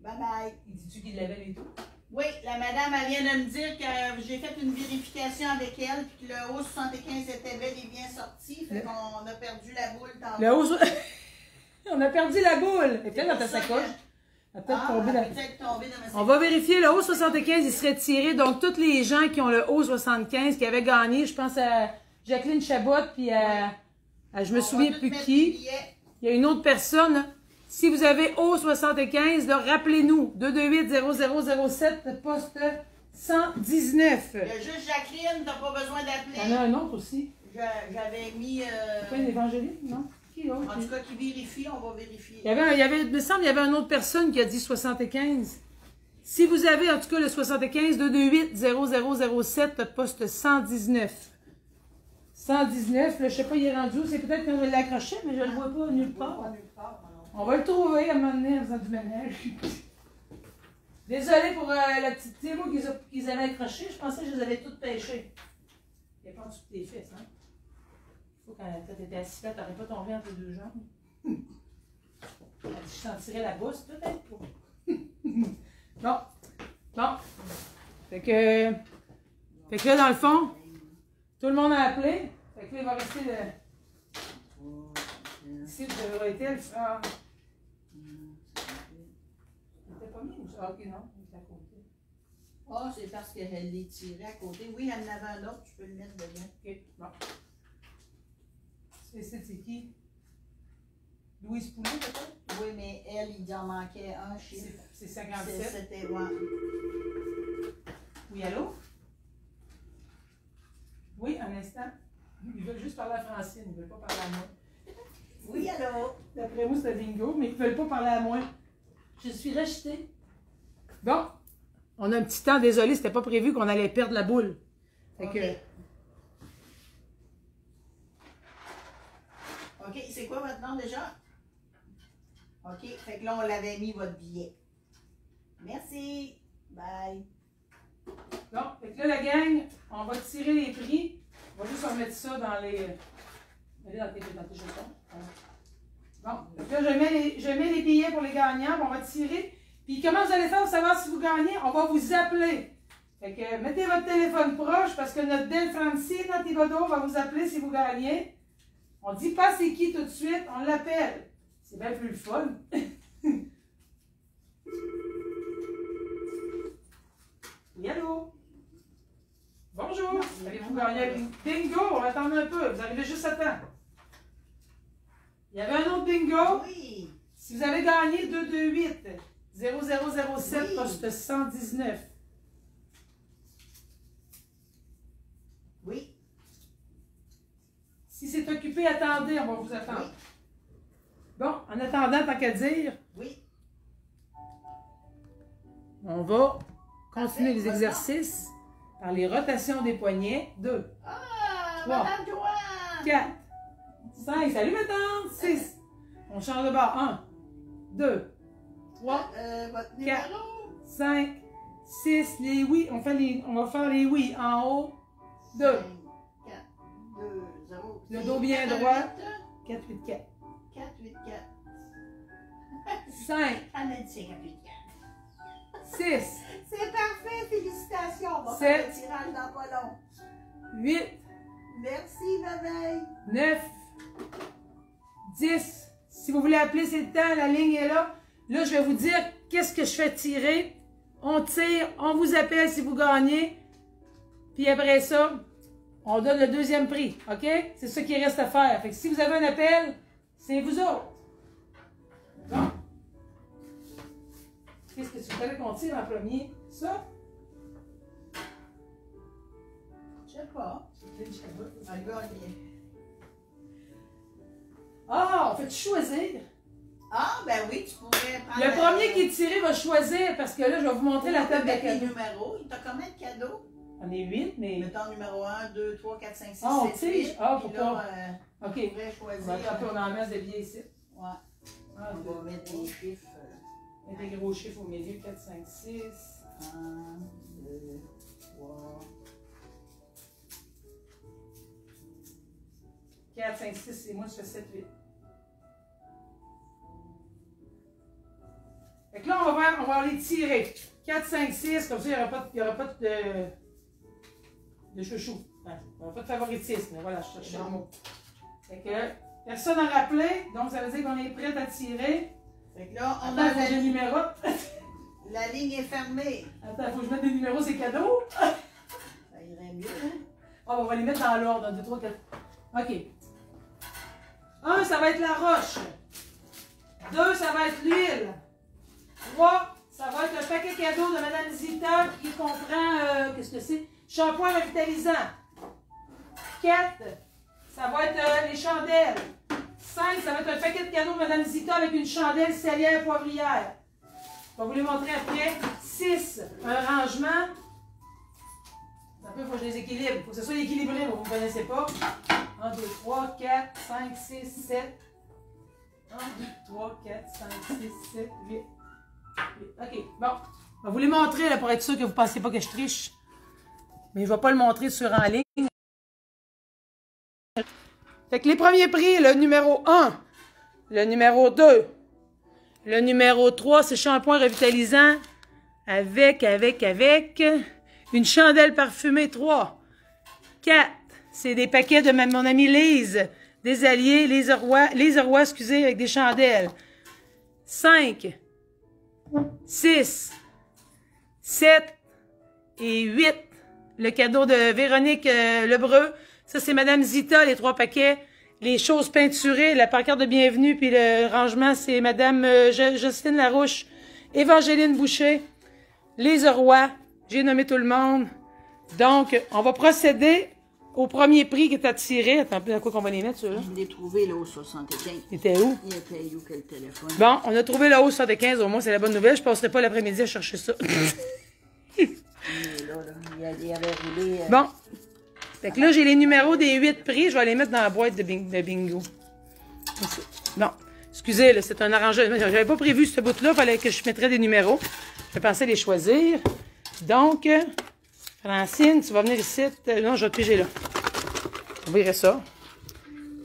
Bye bye. Il dit-tu qu'il l'avait les tout? Oui, la madame, elle vient de me dire que j'ai fait une vérification avec elle, puis que le haut 75 était bel et bien sorti. Fait qu'on a perdu la boule tantôt. Le haut. On a perdu la boule. Elle est peut-être dans ta C'est ça sacoche. que- Elle a peut-être Ah, tombé elle dans... a peut-être tombé dans ma On sacoche. va vérifier le haut 75, il serait tiré. Donc, tous les gens qui ont le haut 75, qui avaient gagné, je pense à Jacqueline Chabot, puis à je me On souviens va tout plus mettre qui. des billets. Il y a une autre personne. Hein. Si vous avez haut 75, là, rappelez-nous. 228-0007, poste 119. Il y a juste Jacqueline, t'as pas besoin Il y en d'appeler. a un autre aussi. J'avais mis. Pas une évangélique, non? Qui En l'autre? tout cas, qui vérifie, on va vérifier. Il me semble qu'il y avait une autre personne qui a dit 75. Si vous avez en tout cas le 75, 228-0007, poste 119. 119, là, je sais pas, il est rendu où. C'est peut-être que je l'ai accroché, mais je le vois pas nulle part. On va le trouver à un moment donné en faisant du ménage. Désolé pour la petite mots qu'ils avaient accroché. Je pensais que je les avais toutes pêchées. Il n'y a pas en dessous de tes fesses, hein? Il faut quand tu étais assis là, tu n'aurais pas tombé entre tes deux jambes. Elle dit, je sentirais la bosse, peut-être pas. Bon. Bon. Fait que là, dans le fond, tout le monde a appelé. Fait que là, il va rester le. Ici, je devrais être le frère. Il était pas mis ou ça? Ok, non, il est à côté. Ah, c'est parce qu'elle l'est tirée à côté. Oui, elle en avait un autre, tu peux le mettre dedans. Ok, bon. C'est qui? Louise Poulet, peut-être? Oui, mais elle, il en manquait un chiffre. C'est 57. C'était moi. Oui, allô? Oui, un instant. Ils veulent juste parler à Francine, ils ne veulent pas parler à moi. Oui, allô? D'après moi, c'est bingo, mais ils ne veulent pas parler à moi. Je suis rejetée. Bon, on a un petit temps, désolé, c'était pas prévu qu'on allait perdre la boule. Fait que. OK, c'est quoi votre nom déjà? OK, fait que là, on l'avait mis votre billet. Merci. Bye. Bon, fait que là, la gang, on va tirer les prix. On va juste remettre ça dans les. Allez dans tes jetons. Bon, donc là, je mets les billets pour les gagnants, puis on va tirer. Puis comment vous allez faire pour savoir si vous gagnez? On va vous appeler. Fait que mettez votre téléphone proche parce que notre belle Francine Thibodeau va vous appeler si vous gagnez. On dit pas c'est qui tout de suite, on l'appelle. C'est bien plus le fun. Oui, allô? Bonjour. Avez-vous gagné? Bingo, on va attendre un peu. Vous arrivez juste à temps. Il y avait un autre bingo. Oui. Si vous avez gagné 228-0007, Oui. poste 119. Oui. Si c'est occupé, attendez, on va vous attendre. Oui. Bon, en attendant, tant qu'à dire, Oui. on va continuer les Parfait, exercices par les rotations des poignets. 2, Ah, 3, Madame Joanne! 4, 5, salut ma tante, 6. On change de barre. 1, 2, 3, Votre numéro? 5, 6, les oui. On va faire les oui en haut. 2, 4, 2, 0. le dos bien droit. 4, 8, 4. 4, 8, 4. 5, Elle a dit c'est 4, 8, 4. 6, C'est parfait, félicitations. On va Sept. faire le tirage dans pas long. 8, Merci, bye-bye. 9, 10. Si vous voulez appeler, c'est le temps, la ligne est là. Là, je vais vous dire qu'est-ce que je fais tirer. On tire, on vous appelle si vous gagnez. Puis après ça, on donne le deuxième prix. OK? C'est ça qui reste à faire. Fait que si vous avez un appel, c'est vous autres. Bon. Qu'est-ce que tu voudrais qu'on tire en premier? Ça? Je sais pas. Un gars, Ah, on fait choisir. Ah, ben oui, tu pourrais prendre. Le premier qui est tiré va choisir parce que là, je vais vous montrer la table de avec les cadeaux. numéros. Il t'a combien de cadeaux? On est 8, mais. Mettons numéro 1, 2, 3, 4, 5, 6, Ah, on 7, tige? 8. Ah, Puis pourquoi? là, OK. tu pourrais On choisir. va attraper, on en masse de billets ici. Ouais. Un, On deux, va mettre des chiffres. Mettre des gros chiffres au milieu. 4, 5, 6. 1, 2, 3. 4, 5, 6, c'est moi, je fais 7, 8. Fait que là, on va les tirer. 4, 5, 6, comme ça, il n'y aura pas de chouchou. Hein, il n'y aura pas de favoritisme. Voilà, je cherche le mot. Fait que personne n'a rappelé, donc ça veut dire qu'on est prêt à tirer. Fait que là, on Attends, a il faut que j'ai la, le numéro. la ligne est fermée. Attends, il faut que je mette des numéros, c'est cadeau. Ça irait mieux, hein? Oh, on va les mettre dans l'ordre. 2, 3, 4. OK. 1, ça va être la roche. 2, ça va être l'huile. 3, Ça va être un paquet cadeau de Mme Zita qui comprend, qu'est-ce que c'est? Shampoing revitalisant. 4, ça va être les chandelles. 5, ça va être un paquet de cadeaux de Mme Zita avec une chandelle salière poivrière. Je vais vous les montrer après. 6, un rangement. Un peu, il faut que je les équilibre. Il faut que ce soit équilibré, vous ne connaissez pas. 1, 2, 3, 4, 5, 6, 7. 1, 2, 3, 4, 5, 6, 7, 8. OK, bon. Je vais vous les montrer là, pour être sûr que vous ne pensiez pas que je triche. Mais je ne vais pas le montrer sur en ligne. Fait que les premiers prix, le numéro 1, le numéro 2, le numéro 3, c'est shampoing revitalisant avec une chandelle parfumée 3. 4, c'est des paquets de mon amie Lise, des alliés, les Rois, excusez, avec des chandelles. 5, 6, 7 et 8. Le cadeau de Véronique Lebreu. Ça, c'est Madame Zita, les 3 paquets. Les choses peinturées, la pancarte de bienvenue, puis le rangement, c'est Madame Jocelyne Larouche, Évangéline Boucher, les Rois. J'ai nommé tout le monde. Donc, on va procéder au premier prix qui est à tirer. Attends, à quoi qu'on va les mettre, ceux-là? Je l'ai trouvé là au 75. Il était où? Il était où, quel téléphone? Bon, on a trouvé le haut 75, au moins, c'est la bonne nouvelle. Je passerai pas l'après-midi à chercher ça. Il est là. Il avait roulé. Bon. Fait que là, j'ai les numéros des 8 prix. Je vais les mettre dans la boîte de bingo. Bon. Excusez, là, c'est un arrangement. J'avais pas prévu ce bout-là. Il fallait que je mettrais des numéros. Je pensais les choisir. Donc, Francine, tu vas venir ici. Non, je vais te piger là. On verra ça.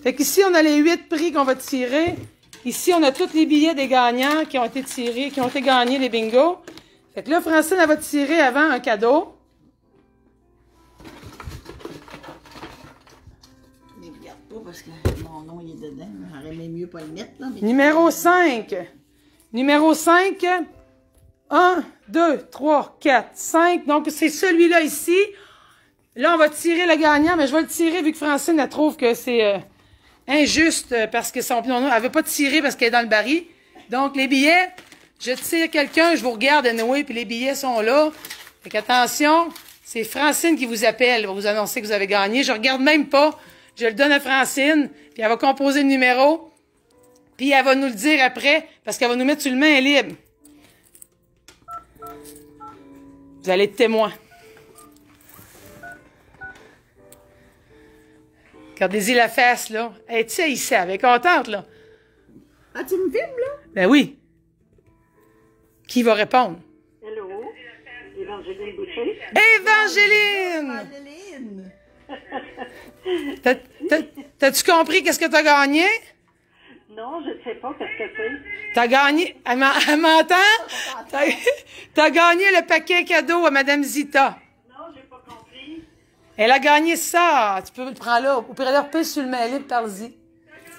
Fait qu'ici, on a les 8 prix qu'on va tirer. Ici, on a tous les billets des gagnants qui ont été tirés, qui ont été gagnés, les bingos. Fait que là, Francine, elle va tirer avant un cadeau. Ne regarde pas parce que mon nom il est dedans. J'aurais aimé mieux pas le mettre. Là, mais... Numéro 5. Numéro 5. 1, 2, 3, 4, 5. Donc, c'est celui-là ici. Là, on va tirer le gagnant, mais je vais le tirer vu que Francine, elle trouve que c'est injuste parce que son nom, elle veut pas tirer parce qu'elle est dans le baril. Donc, les billets, je tire quelqu'un, je vous regarde, Noé, puis les billets sont là. Fait qu'attention, c'est Francine qui vous appelle, elle va vous annoncer que vous avez gagné. Je regarde même pas. Je le donne à Francine, puis elle va composer le numéro, puis elle va nous le dire après, parce qu'elle va nous mettre sur le main libre. Vous allez être témoin. Regardez-y la face, là. Elle est ici, elle est contente, là. Ah, tu me filmes, là? Ben oui. Qui va répondre? Hello, Évangéline Boucher. Évangéline! Évangéline! T'as-tu compris qu'est-ce que t'as gagné? Non, je ne sais pas qu'est-ce que c'est. T'as gagné... Elle m'entend? T'as gagné le paquet cadeau à Madame Zita. Non, j'ai pas compris. Elle a gagné ça. Tu peux le prendre là. Au pire, elle repèse sur le main libre, parle-y.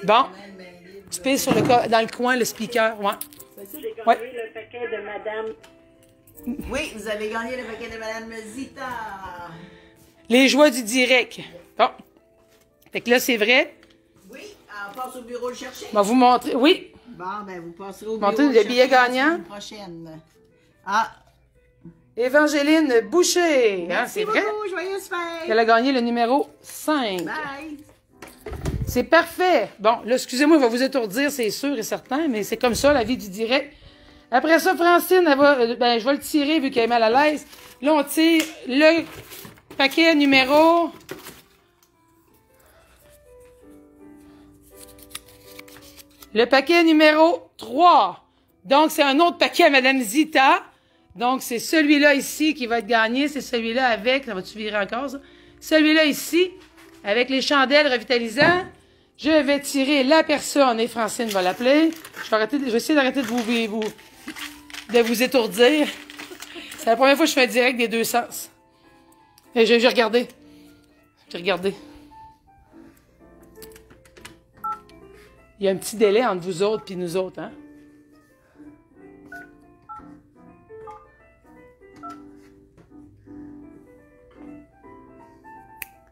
Bon. Tu pèses sur dans le coin, le speaker. Ouais. J'ai gagné Ouais. le paquet de Madame. Oui, vous avez gagné le paquet de Madame Zita. Les joies du direct. Bon. Fait que là, c'est vrai. Oui, on passe au bureau le chercher. On va vous montrer. Oui. Bon, ben vous passerez au bureau Montrez le les chercher billets la gagnants. semaine prochaine. Ah, Évangéline Boucher. Hein, merci c'est vrai. beaucoup, joyeuse fête. Elle a gagné le numéro 5. Bye. C'est parfait. Bon, là, excusez-moi, il va vous étourdir, c'est sûr et certain, mais c'est comme ça, la vie du direct. Après ça, Francine, elle va, je vais le tirer vu qu'elle est mal à l'aise. Là, on tire le paquet numéro... Le paquet numéro 3. Donc, c'est un autre paquet à Madame Zita. Donc, c'est celui-là ici qui va être gagné. C'est celui-là avec... Ça va-tu virer encore, ça? Celui-là ici, avec les chandelles revitalisantes. Je vais tirer la personne et Francine va l'appeler. Je vais essayer d'arrêter de vous étourdir. C'est la première fois que je fais un direct des deux sens. Et j'ai regardé. J'ai regardé. Il y a un petit délai entre vous autres et nous autres, hein?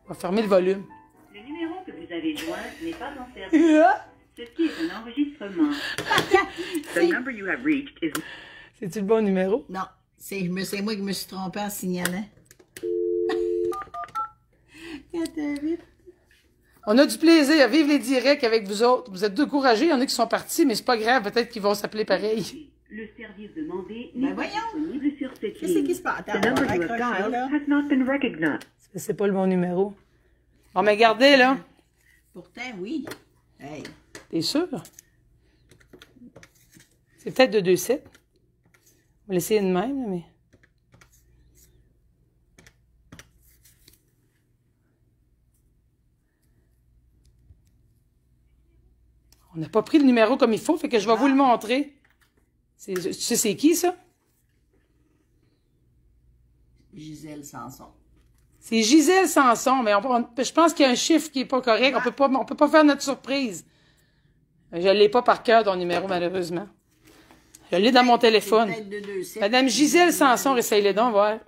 On va fermer le volume. Le numéro que vous avez joint n'est pas en service. Ceci est un enregistrement. The number you have reached is... C'est-tu le bon numéro? Non, c'est moi qui me suis trompée en signalant. 418. On a du plaisir à vivre les directs avec vous autres. Vous êtes découragés, il y en a qui sont partis, mais c'est pas grave, peut-être qu'ils vont s'appeler pareil. Le service demandé Ben n'est pas voyons. disponible sur cette Qu'est-ce ligne. qui se passe? Attends, The on number va you have raccrocher, dialed là. has not been recognized. C'est pas le bon numéro. Bon, mais regardez, là. Pourtant, oui. Hey. T'es sûr? C'est peut-être de 2-7. On va l'essayer de même, là, mais... On n'a pas pris le numéro comme il faut, fait que je vais vous le montrer. Tu sais c'est qui, ça? Gisèle Sanson. C'est Gisèle Sanson, mais je pense qu'il y a un chiffre qui est pas correct. On peut pas faire notre surprise. Je l'ai pas par cœur, ton numéro, malheureusement. Je l'ai dans mon téléphone. Peut-être de 2-7. Madame Gisèle Sanson, essaye-le donc, voir.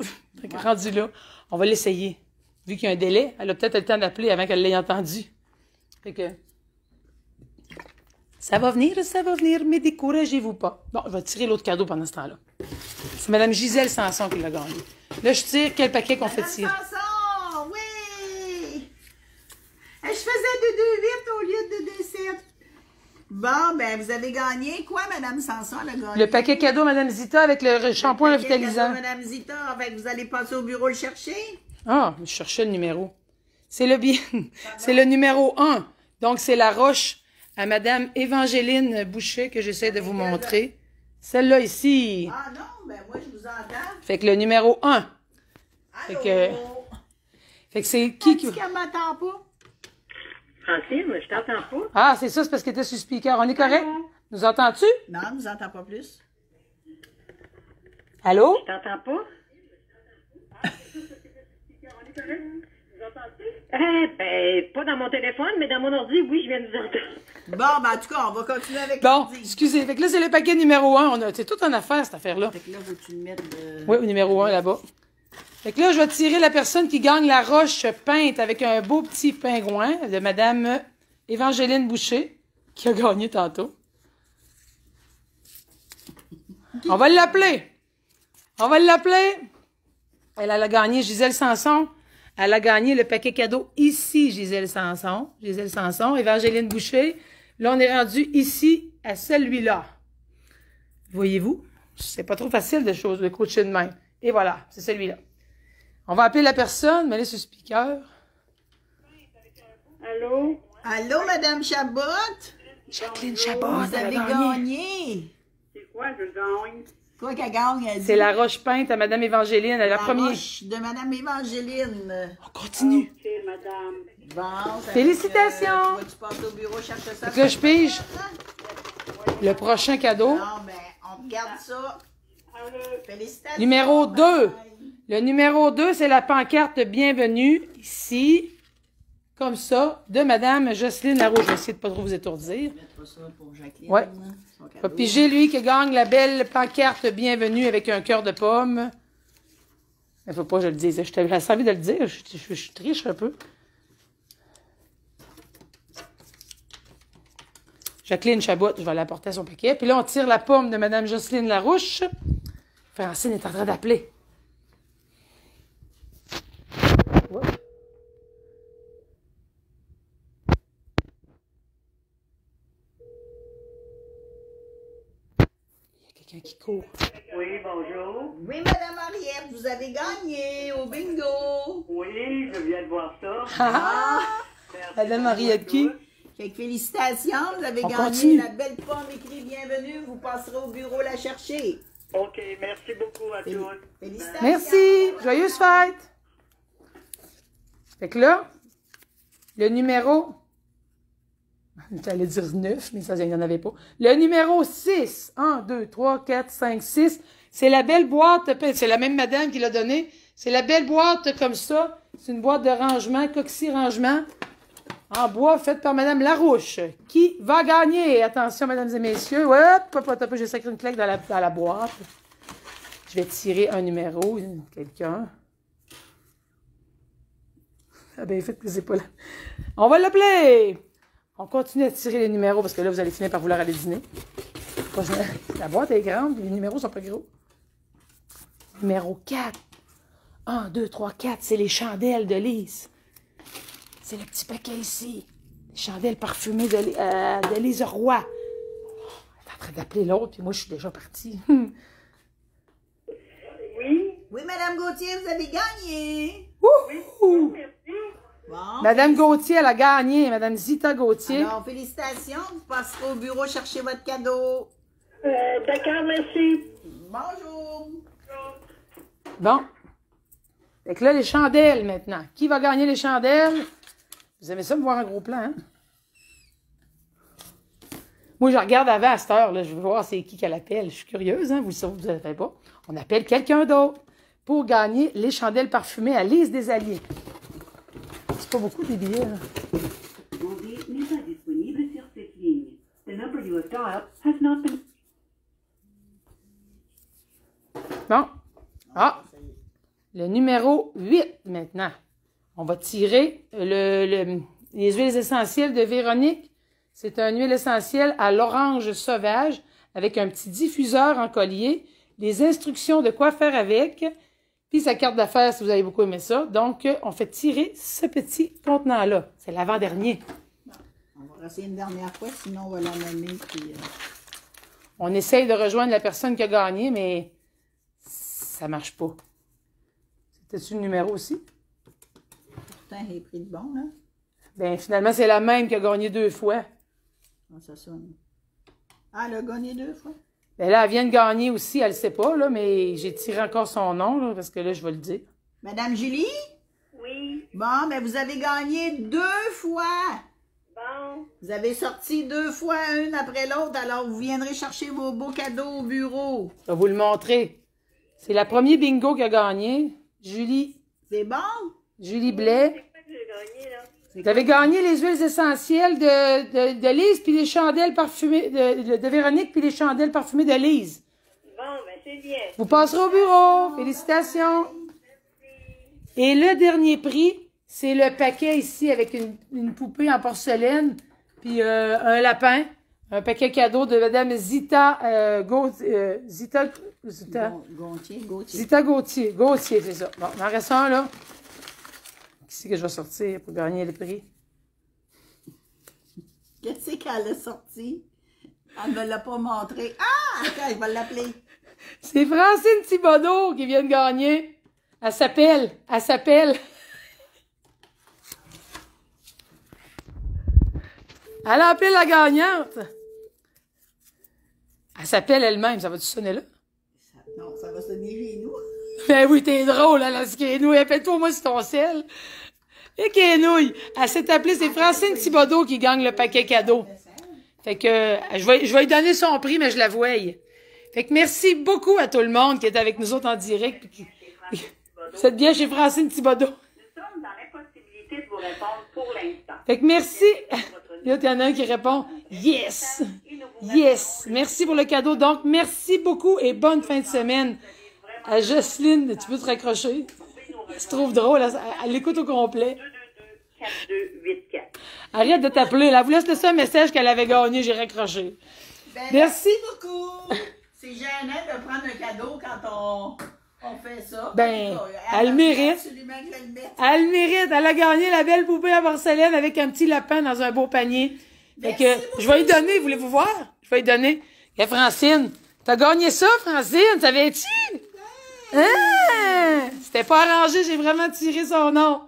Rendu là, on va l'essayer. Vu qu'il y a un délai, elle a peut-être le temps d'appeler avant qu'elle l'ait entendu. Fait que... ça va venir, mais découragez-vous pas. Bon, je vais tirer l'autre cadeau pendant ce temps-là. C'est Madame Gisèle Sanson qui l'a gagné. Là, je tire quel paquet qu'on fait tirer. Sanson, oui! Je faisais de 2-8 au lieu de 2-7. Bon, ben, vous avez gagné quoi, Madame Sanson? Elle a gagné. Le paquet cadeau Madame Zita avec le shampoing Le paquet revitalisant. cadeau, Madame Zita, en fait, vous allez passer au bureau le chercher? Ah, je cherchais le numéro. C'est le bien. C'est le numéro 1. Donc, c'est la roche à Madame Évangéline Boucher que j'essaie de vous montrer. Celle-là ici. Ah non, ben moi, je vous entends. Fait que le numéro 1. Allô? Fait que c'est qui Est-ce qu'elle m'entend pas? Francine, je t'entends pas. Ah, c'est ça, c'est parce qu'elle était sur speaker. On est correct? Nous entends-tu? Non, elle nous entend pas plus. Allô? Je t'entends pas. Eh ben, pas dans mon téléphone, mais dans mon ordi, oui, je viens de vous entendre. Bon, ben en tout cas, on va continuer avec Bon, l'ordi. excusez. Fait que là, c'est le paquet numéro 1. C'est toute une affaire, cette affaire-là. Fait que là, faut-tu le mettre de... Oui, au numéro 1, là-bas. Fait que là, je vais tirer la personne qui gagne la roche peinte avec un beau petit pingouin de Madame Évangéline Boucher, qui a gagné tantôt. On va l'appeler. On va l'appeler. Elle a gagné Gisèle Sanson. Elle a gagné le paquet cadeau ici, Gisèle Sanson. Gisèle Sanson, Évangéline Boucher. Là, on est rendu ici à celui-là. Voyez-vous? C'est pas trop facile de coacher de même. Et voilà, c'est celui-là. On va appeler la personne, mais elle est sur speaker. Allô? Allô, Madame Chabot? Jacqueline Chabot, Vous elle a avez gagné. gagné. C'est quoi, je gagne? Quoi qu'elle gagne, elle dit? C'est la roche peinte à Madame Évangéline, elle est la La première. roche de Madame Évangéline. On continue. Ok, madame. Bon, ça Félicitations. fait que, tu vas-tu passer au bureau chercher ça? Fait que là, je pige le prochain cadeau. Non, ben, on regarde ça. Félicitations. Numéro 2. Bye. Le numéro 2, c'est la pancarte bienvenue, ici, comme ça, de Madame Jocelyne Larouche. Je vais essayer de pas trop vous étourdir. Mettre ça pour Jacqueline. Ouais. Son On va cadeau. piger lui qui gagne la belle pancarte bienvenue avec un cœur de pomme. Il faut pas que je le dise. Je t'avais envie de le dire. Je triche un peu. Jacqueline Chabot, je vais l'apporter à son paquet. Puis là, on tire la pomme de Madame Jocelyne Larouche. Francine est en train d'appeler. Ouais. Il y a quelqu'un qui court. Oui, bonjour. Oui, Madame Henriette, vous avez gagné au bingo. Oui, je viens de voir ça. Ah! Madame Henriette qui? Fait que félicitations, vous avez On gagné continue. la belle pomme écrit bienvenue. Vous passerez au bureau la chercher. OK, merci beaucoup à tous. Félicitations. Merci. Joyeuse fête. Fait que là, le numéro... J'allais dire 9, mais ça, il n'y en avait pas. Le numéro 6. 1, 2, 3, 4, 5, 6. C'est la belle boîte. C'est la même madame qui l'a donné. C'est la belle boîte comme ça. C'est une boîte de rangement, coxy-rangement, en bois, faite par Madame Larouche. Qui va gagner? Attention, mesdames et messieurs. Hop, j'ai sacré une claque dans la boîte. Je vais tirer un numéro. Quelqu'un. Ah ben, faites que c'est pas là. On va l'appeler! On continue à tirer les numéros parce que là, vous allez finir par vouloir aller dîner. pas, la boîte est grande, les numéros sont pas gros. Numéro 4. 1, 2, 3, 4, c'est les chandelles de Lise. C'est le petit paquet ici. Les chandelles parfumées de Lise Roy. Elle est en train d'appeler l'autre, puis moi, je suis déjà partie. Oui. Oui, Madame Gauthier, vous avez gagné. Wouhou! Merci. Bon. Madame Gauthier, elle a gagné. Madame Zita Gauthier. Alors, félicitations. Vous passerez au bureau chercher votre cadeau. D'accord, merci. Bonjour. Bon. Fait que là, les chandelles, maintenant. Qui va gagner les chandelles? Vous aimez ça me voir en gros plan, hein? Moi, je regarde avant à cette heure, là. Je veux voir c'est qui qu'elle appelle. Je suis curieuse, hein? Vous ne savez pas. On appelle quelqu'un d'autre pour gagner les chandelles parfumées à Lise des Alliés. C'est pas beaucoup des billets, là. Mobile n'est pas disponible sur cette ligne. The number you have dialed has not been... Bon. Ah! Le numéro 8, maintenant. On va tirer les huiles essentielles de Véronique. C'est une huile essentielle à l'orange sauvage avec un petit diffuseur en collier, les instructions de quoi faire avec, puis sa carte d'affaires si vous avez beaucoup aimé ça. Donc, on fait tirer ce petit contenant-là. C'est l'avant-dernier. On va essayer une dernière fois, sinon on va la nommer. Puis, On essaye de rejoindre la personne qui a gagné, mais ça marche pas. C'était-tu le numéro aussi? Pourtant, il est pris de bon, là. Ben, finalement, c'est la même qui a gagné 2 fois. Comment ça sonne? Ah, elle a gagné 2 fois? Ben là, elle vient de gagner aussi, elle ne sait pas, là, mais j'ai tiré encore son nom, là, parce que là, je vais le dire. Madame Julie? Oui. Bon, ben vous avez gagné 2 fois. Bon. Vous avez sorti 2 fois, une après l'autre, alors vous viendrez chercher vos beaux cadeaux au bureau. Je vais vous le montrer. C'est la première bingo qui a gagné. C'est bon? Julie Blais. C'est quoi que j'ai gagné, là? Vous avez gagné les huiles essentielles de Lise, puis les chandelles parfumées de Véronique, puis les chandelles parfumées de Lise. Bon, ben c'est bien. Vous passerez au bureau. Félicitations. Et le dernier prix, c'est le paquet ici avec une poupée en porcelaine, puis un lapin. Un paquet cadeau de Madame Zita Gauthier. Zita Gauthier. Gauthier, c'est ça. Bon, il en reste un, là. Qui c'est que je vais sortir pour gagner le prix? Qu'est-ce qu'elle a sorti? Elle ne me l'a pas montré. Ah! Attends, je vais l'appeler. C'est Francine Thibodeau qui vient de gagner. Elle s'appelle. Elle a appelé la gagnante. Elle s'appelle elle-même. Ça va-tu sonner là? Non, ça va sonner chez nous. Ben oui, t'es drôle, hein, la Kénouille. Appelle-toi moi sur ton sel. Et Kénouille, elle s'est appelée, c'est Francine Thibodeau qui gagne le paquet cadeau. Fait que, je vais lui donner son prix, mais je la voie. Fait que merci beaucoup à tout le monde qui est avec nous autres en direct. Vous êtes bien chez Francine Thibodeau. Nous sommes dans l'impossibilité de vous répondre pour l'instant. Fait que merci. Là, il y en a un qui répond « Yes! Yes! » Merci pour le cadeau. Donc, merci beaucoup et bonne fin de semaine. À Jocelyne, tu peux te raccrocher? Elle se trouve drôle, elle l'écoute au complet. 222-4284. Arrête de t'appeler, là. Vous laisse laisser un message qu'elle avait gagné, j'ai raccroché. Ben, Merci. beaucoup. C'est gênant de prendre un cadeau quand on fait ça. Ben, elle mérite. Absolument que elle mérite. Elle mérite. Elle a gagné la belle poupée à porcelaine avec un petit lapin dans un beau panier. Fait Merci que, beaucoup. je vais lui donner, voulez-vous voir? Je vais lui donner. Et Francine, t'as gagné ça, Francine, savais-tu? Hein? C'était pas arrangé, j'ai vraiment tiré son nom.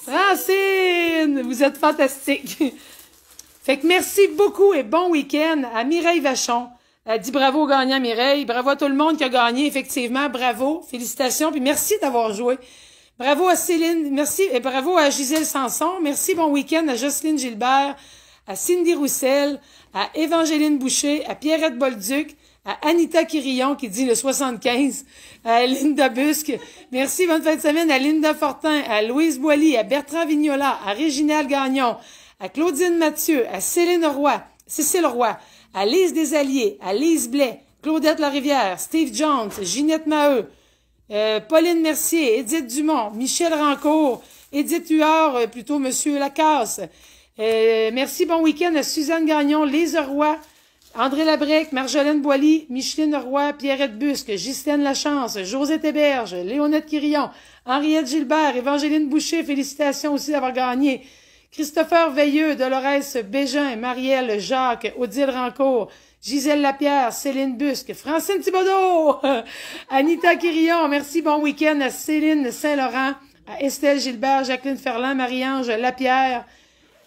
Francine, vous êtes fantastique. Fait que merci beaucoup et bon week-end à Mireille Vachon. Elle dit bravo au gagnant Mireille, bravo à tout le monde qui a gagné, effectivement, bravo, félicitations, puis merci d'avoir joué. Bravo à Céline, merci, et bravo à Gisèle Sanson, merci, bon week-end à Jocelyne Gilbert, à Cindy Roussel, à Évangéline Boucher, à Pierrette Bolduc, à Anita Quirillon qui dit le 75, à Linda Busque. Merci, bonne fin de semaine à Linda Fortin, à Louise Boilly, à Bertrand Vignola, à Réginald Gagnon, à Claudine Mathieu, à Cécile Roy, à Lise Desalliés, à Lise Blais, Claudette Larivière, Steve Jones, Ginette Maheu, Pauline Mercier, Édith Dumont, Michel Rancourt, Édith Huard, plutôt Monsieur Lacasse. Merci, bon week-end à Suzanne Gagnon, Lise Roy, André Labrec, Marjolaine Boilly, Micheline Roy, Pierrette Busque, Ghislaine Lachance, Josette Héberge, Léonette Quirillon, Henriette Gilbert, Évangéline Boucher, félicitations aussi d'avoir gagné. Christopher Veilleux, Dolores Bégin, Marielle Jacques, Odile Rancourt, Gisèle Lapierre, Céline Busque, Francine Thibodeau, Anita Quirillon, merci, bon week-end à Céline Saint-Laurent, à Estelle Gilbert, Jacqueline Ferland, Marie-Ange Lapierre,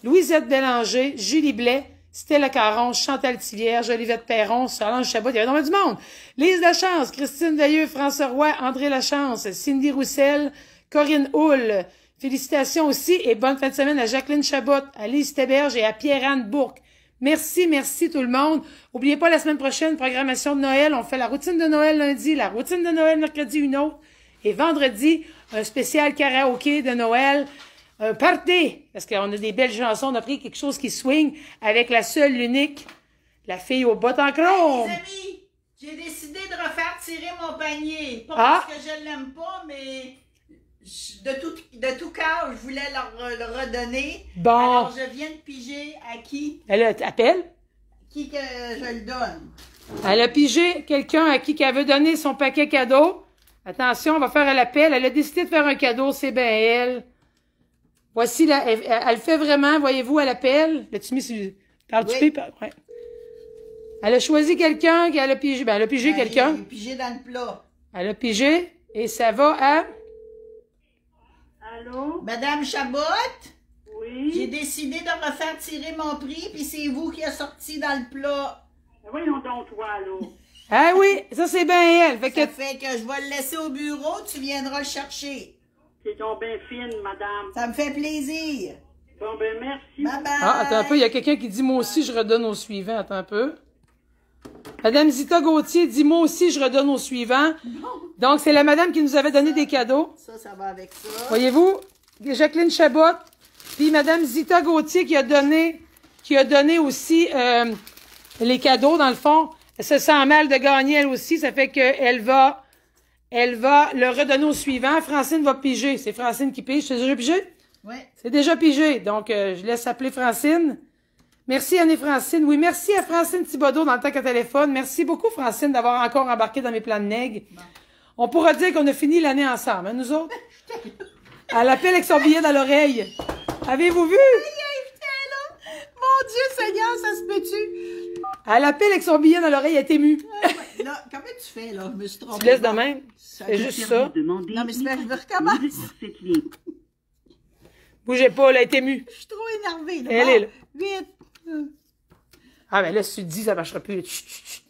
Louisette Bélanger, Julie Blais, Stella Caron, Chantal Tivierge, Olivette Perron, Solange Chabot, il y avait vraiment du monde. Lise Lachance, Christine Veilleux, François Roy, André Lachance, Cindy Roussel, Corinne Houle. Félicitations aussi et bonne fin de semaine à Jacqueline Chabot, à Lise Théberge et à Pierre-Anne Bourque. Merci, merci tout le monde. Oubliez pas la semaine prochaine, programmation de Noël. On fait la routine de Noël lundi, la routine de Noël mercredi, une autre. Et vendredi, un spécial karaoké de Noël. Un party, parce qu'on a des belles chansons, on a pris quelque chose qui swing avec la seule, l'unique, la fille aux bottes en chrome. Les amis, j'ai décidé de refaire tirer mon panier. Pas parce que je l'aime pas, mais de tout cœur, je voulais le redonner. Bon. Alors, je viens de piger à qui? Elle appelle? Qui que je le donne? Elle a pigé quelqu'un à qui elle veut donner son paquet cadeau. Attention, on va faire l'appel. Elle a décidé de faire un cadeau, c'est bien elle. Voici, elle fait vraiment, voyez-vous, elle appelle. L'as-tu mis sur... Parles-tu Oui. Ouais. Elle a choisi quelqu'un, elle a pigé. Ben, elle a pigé quelqu'un. Il est pigé dans le plat. Elle a pigé, et ça va à... Allô? Madame Chabot, Oui? j'ai décidé de refaire tirer mon prix, puis c'est vous qui a sorti dans le plat. Voyons donc, toi, là. Ah oui, ça c'est bien elle. Fait que... Ça fait que je vais le laisser au bureau, tu viendras le chercher. C'est donc bien fine, madame. Ça me fait plaisir. Bon, ben, merci. Bye bye. Ah, attends un peu, il y a quelqu'un qui dit « Moi aussi, je redonne au suivant ». Attends un peu. Madame Zita Gauthier dit « Moi aussi, je redonne au suivant ». Donc, c'est la madame qui nous avait donné des cadeaux. Ça va avec ça. Voyez-vous, Jacqueline Chabot, puis Madame Zita Gauthier qui a donné aussi les cadeaux, dans le fond. Elle se sent mal de gagner, elle aussi. Ça fait qu'elle va le redonner au suivant. Francine va piger. C'est Francine qui pige. C'est déjà pigé? Oui. C'est déjà pigé. Donc, je laisse appeler Francine. Merci Anne-Francine. Oui, merci à Francine Thibodeau dans le temps qu'à téléphone. Merci beaucoup, Francine, d'avoir encore embarqué dans mes plans de nègre. Bon. On pourra dire qu'on a fini l'année ensemble, hein, nous autres? Elle appelle avec son billet dans l'oreille. Avez-vous vu? Mon Dieu Seigneur, ça se peut-tu? Elle appelle avec son billet dans l'oreille, elle est émue. Là, comment tu fais, là? Je me suis trompée. Tu laisses de même? C'est juste ça. Non, mais c'est je recommence. Bougez pas, elle est émue. Je suis trop énervée, là. Elle est là. Vite. Ah, ben là, si tu te dis, ça marchera plus. Chut, chut, chut.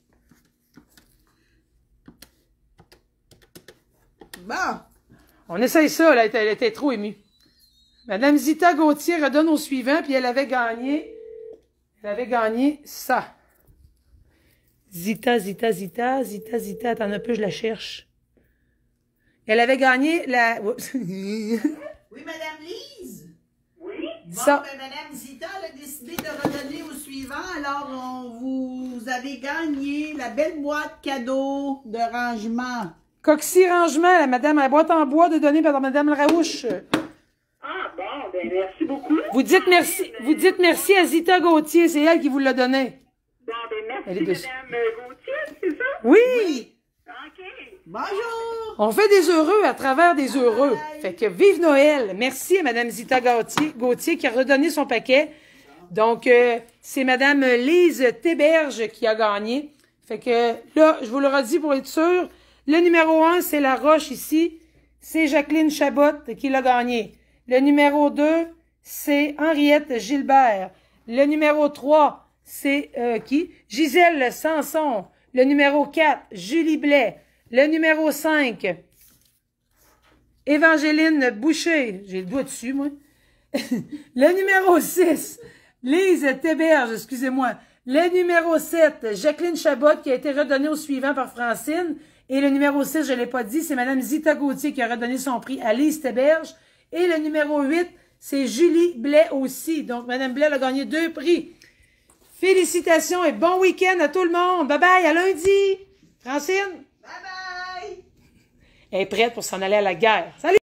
Bon. On essaye ça, là, elle était trop émue. Madame Zita Gauthier redonne au suivant, puis elle avait gagné ça. Zita, attends un peu, je la cherche. Elle avait gagné la... Oups. Oui, Madame Lise? Oui? Bon, Ça. ben, Madame Zita a décidé de redonner au suivant, alors vous avez gagné la belle boîte cadeau de rangement. Coxy Rangement, la madame, la boîte en bois de donner par madame Raouche. Ah, bon, ben, merci beaucoup. Vous dites merci à Zita Gauthier, c'est elle qui vous l'a donné. Bon, ben, Elle est merci, dessus. madame Gauthier, c'est ça? Oui! OK. Bonjour! On fait des heureux à travers des heureux. Fait que vive Noël. Merci à madame Zita Gauthier qui a redonné son paquet. Donc, c'est madame Lise Théberge qui a gagné. Fait que là, je vous le redis pour être sûr. Le numéro 1, c'est La Roche ici. C'est Jacqueline Chabot qui l'a gagné. Le numéro 2, c'est Henriette Gilbert. Le numéro 3, c'est qui? Gisèle Sanson. Le numéro 4, Julie Blais. Le numéro 5, Évangéline Boucher. J'ai le doigt dessus, moi. Le numéro 6, Lise Théberge, excusez-moi. Le numéro 7, Jacqueline Chabot, qui a été redonnée au suivant par Francine. Et le numéro 6, je ne l'ai pas dit, c'est Mme Zita Gauthier qui a redonné son prix à Lise Théberge. Et le numéro 8, c'est Julie Blais aussi. Donc, Mme Blais a gagné 2 prix. Félicitations et bon week-end à tout le monde. Bye-bye, à lundi. Francine? Bye bye! Elle est prête pour s'en aller à la guerre. Salut!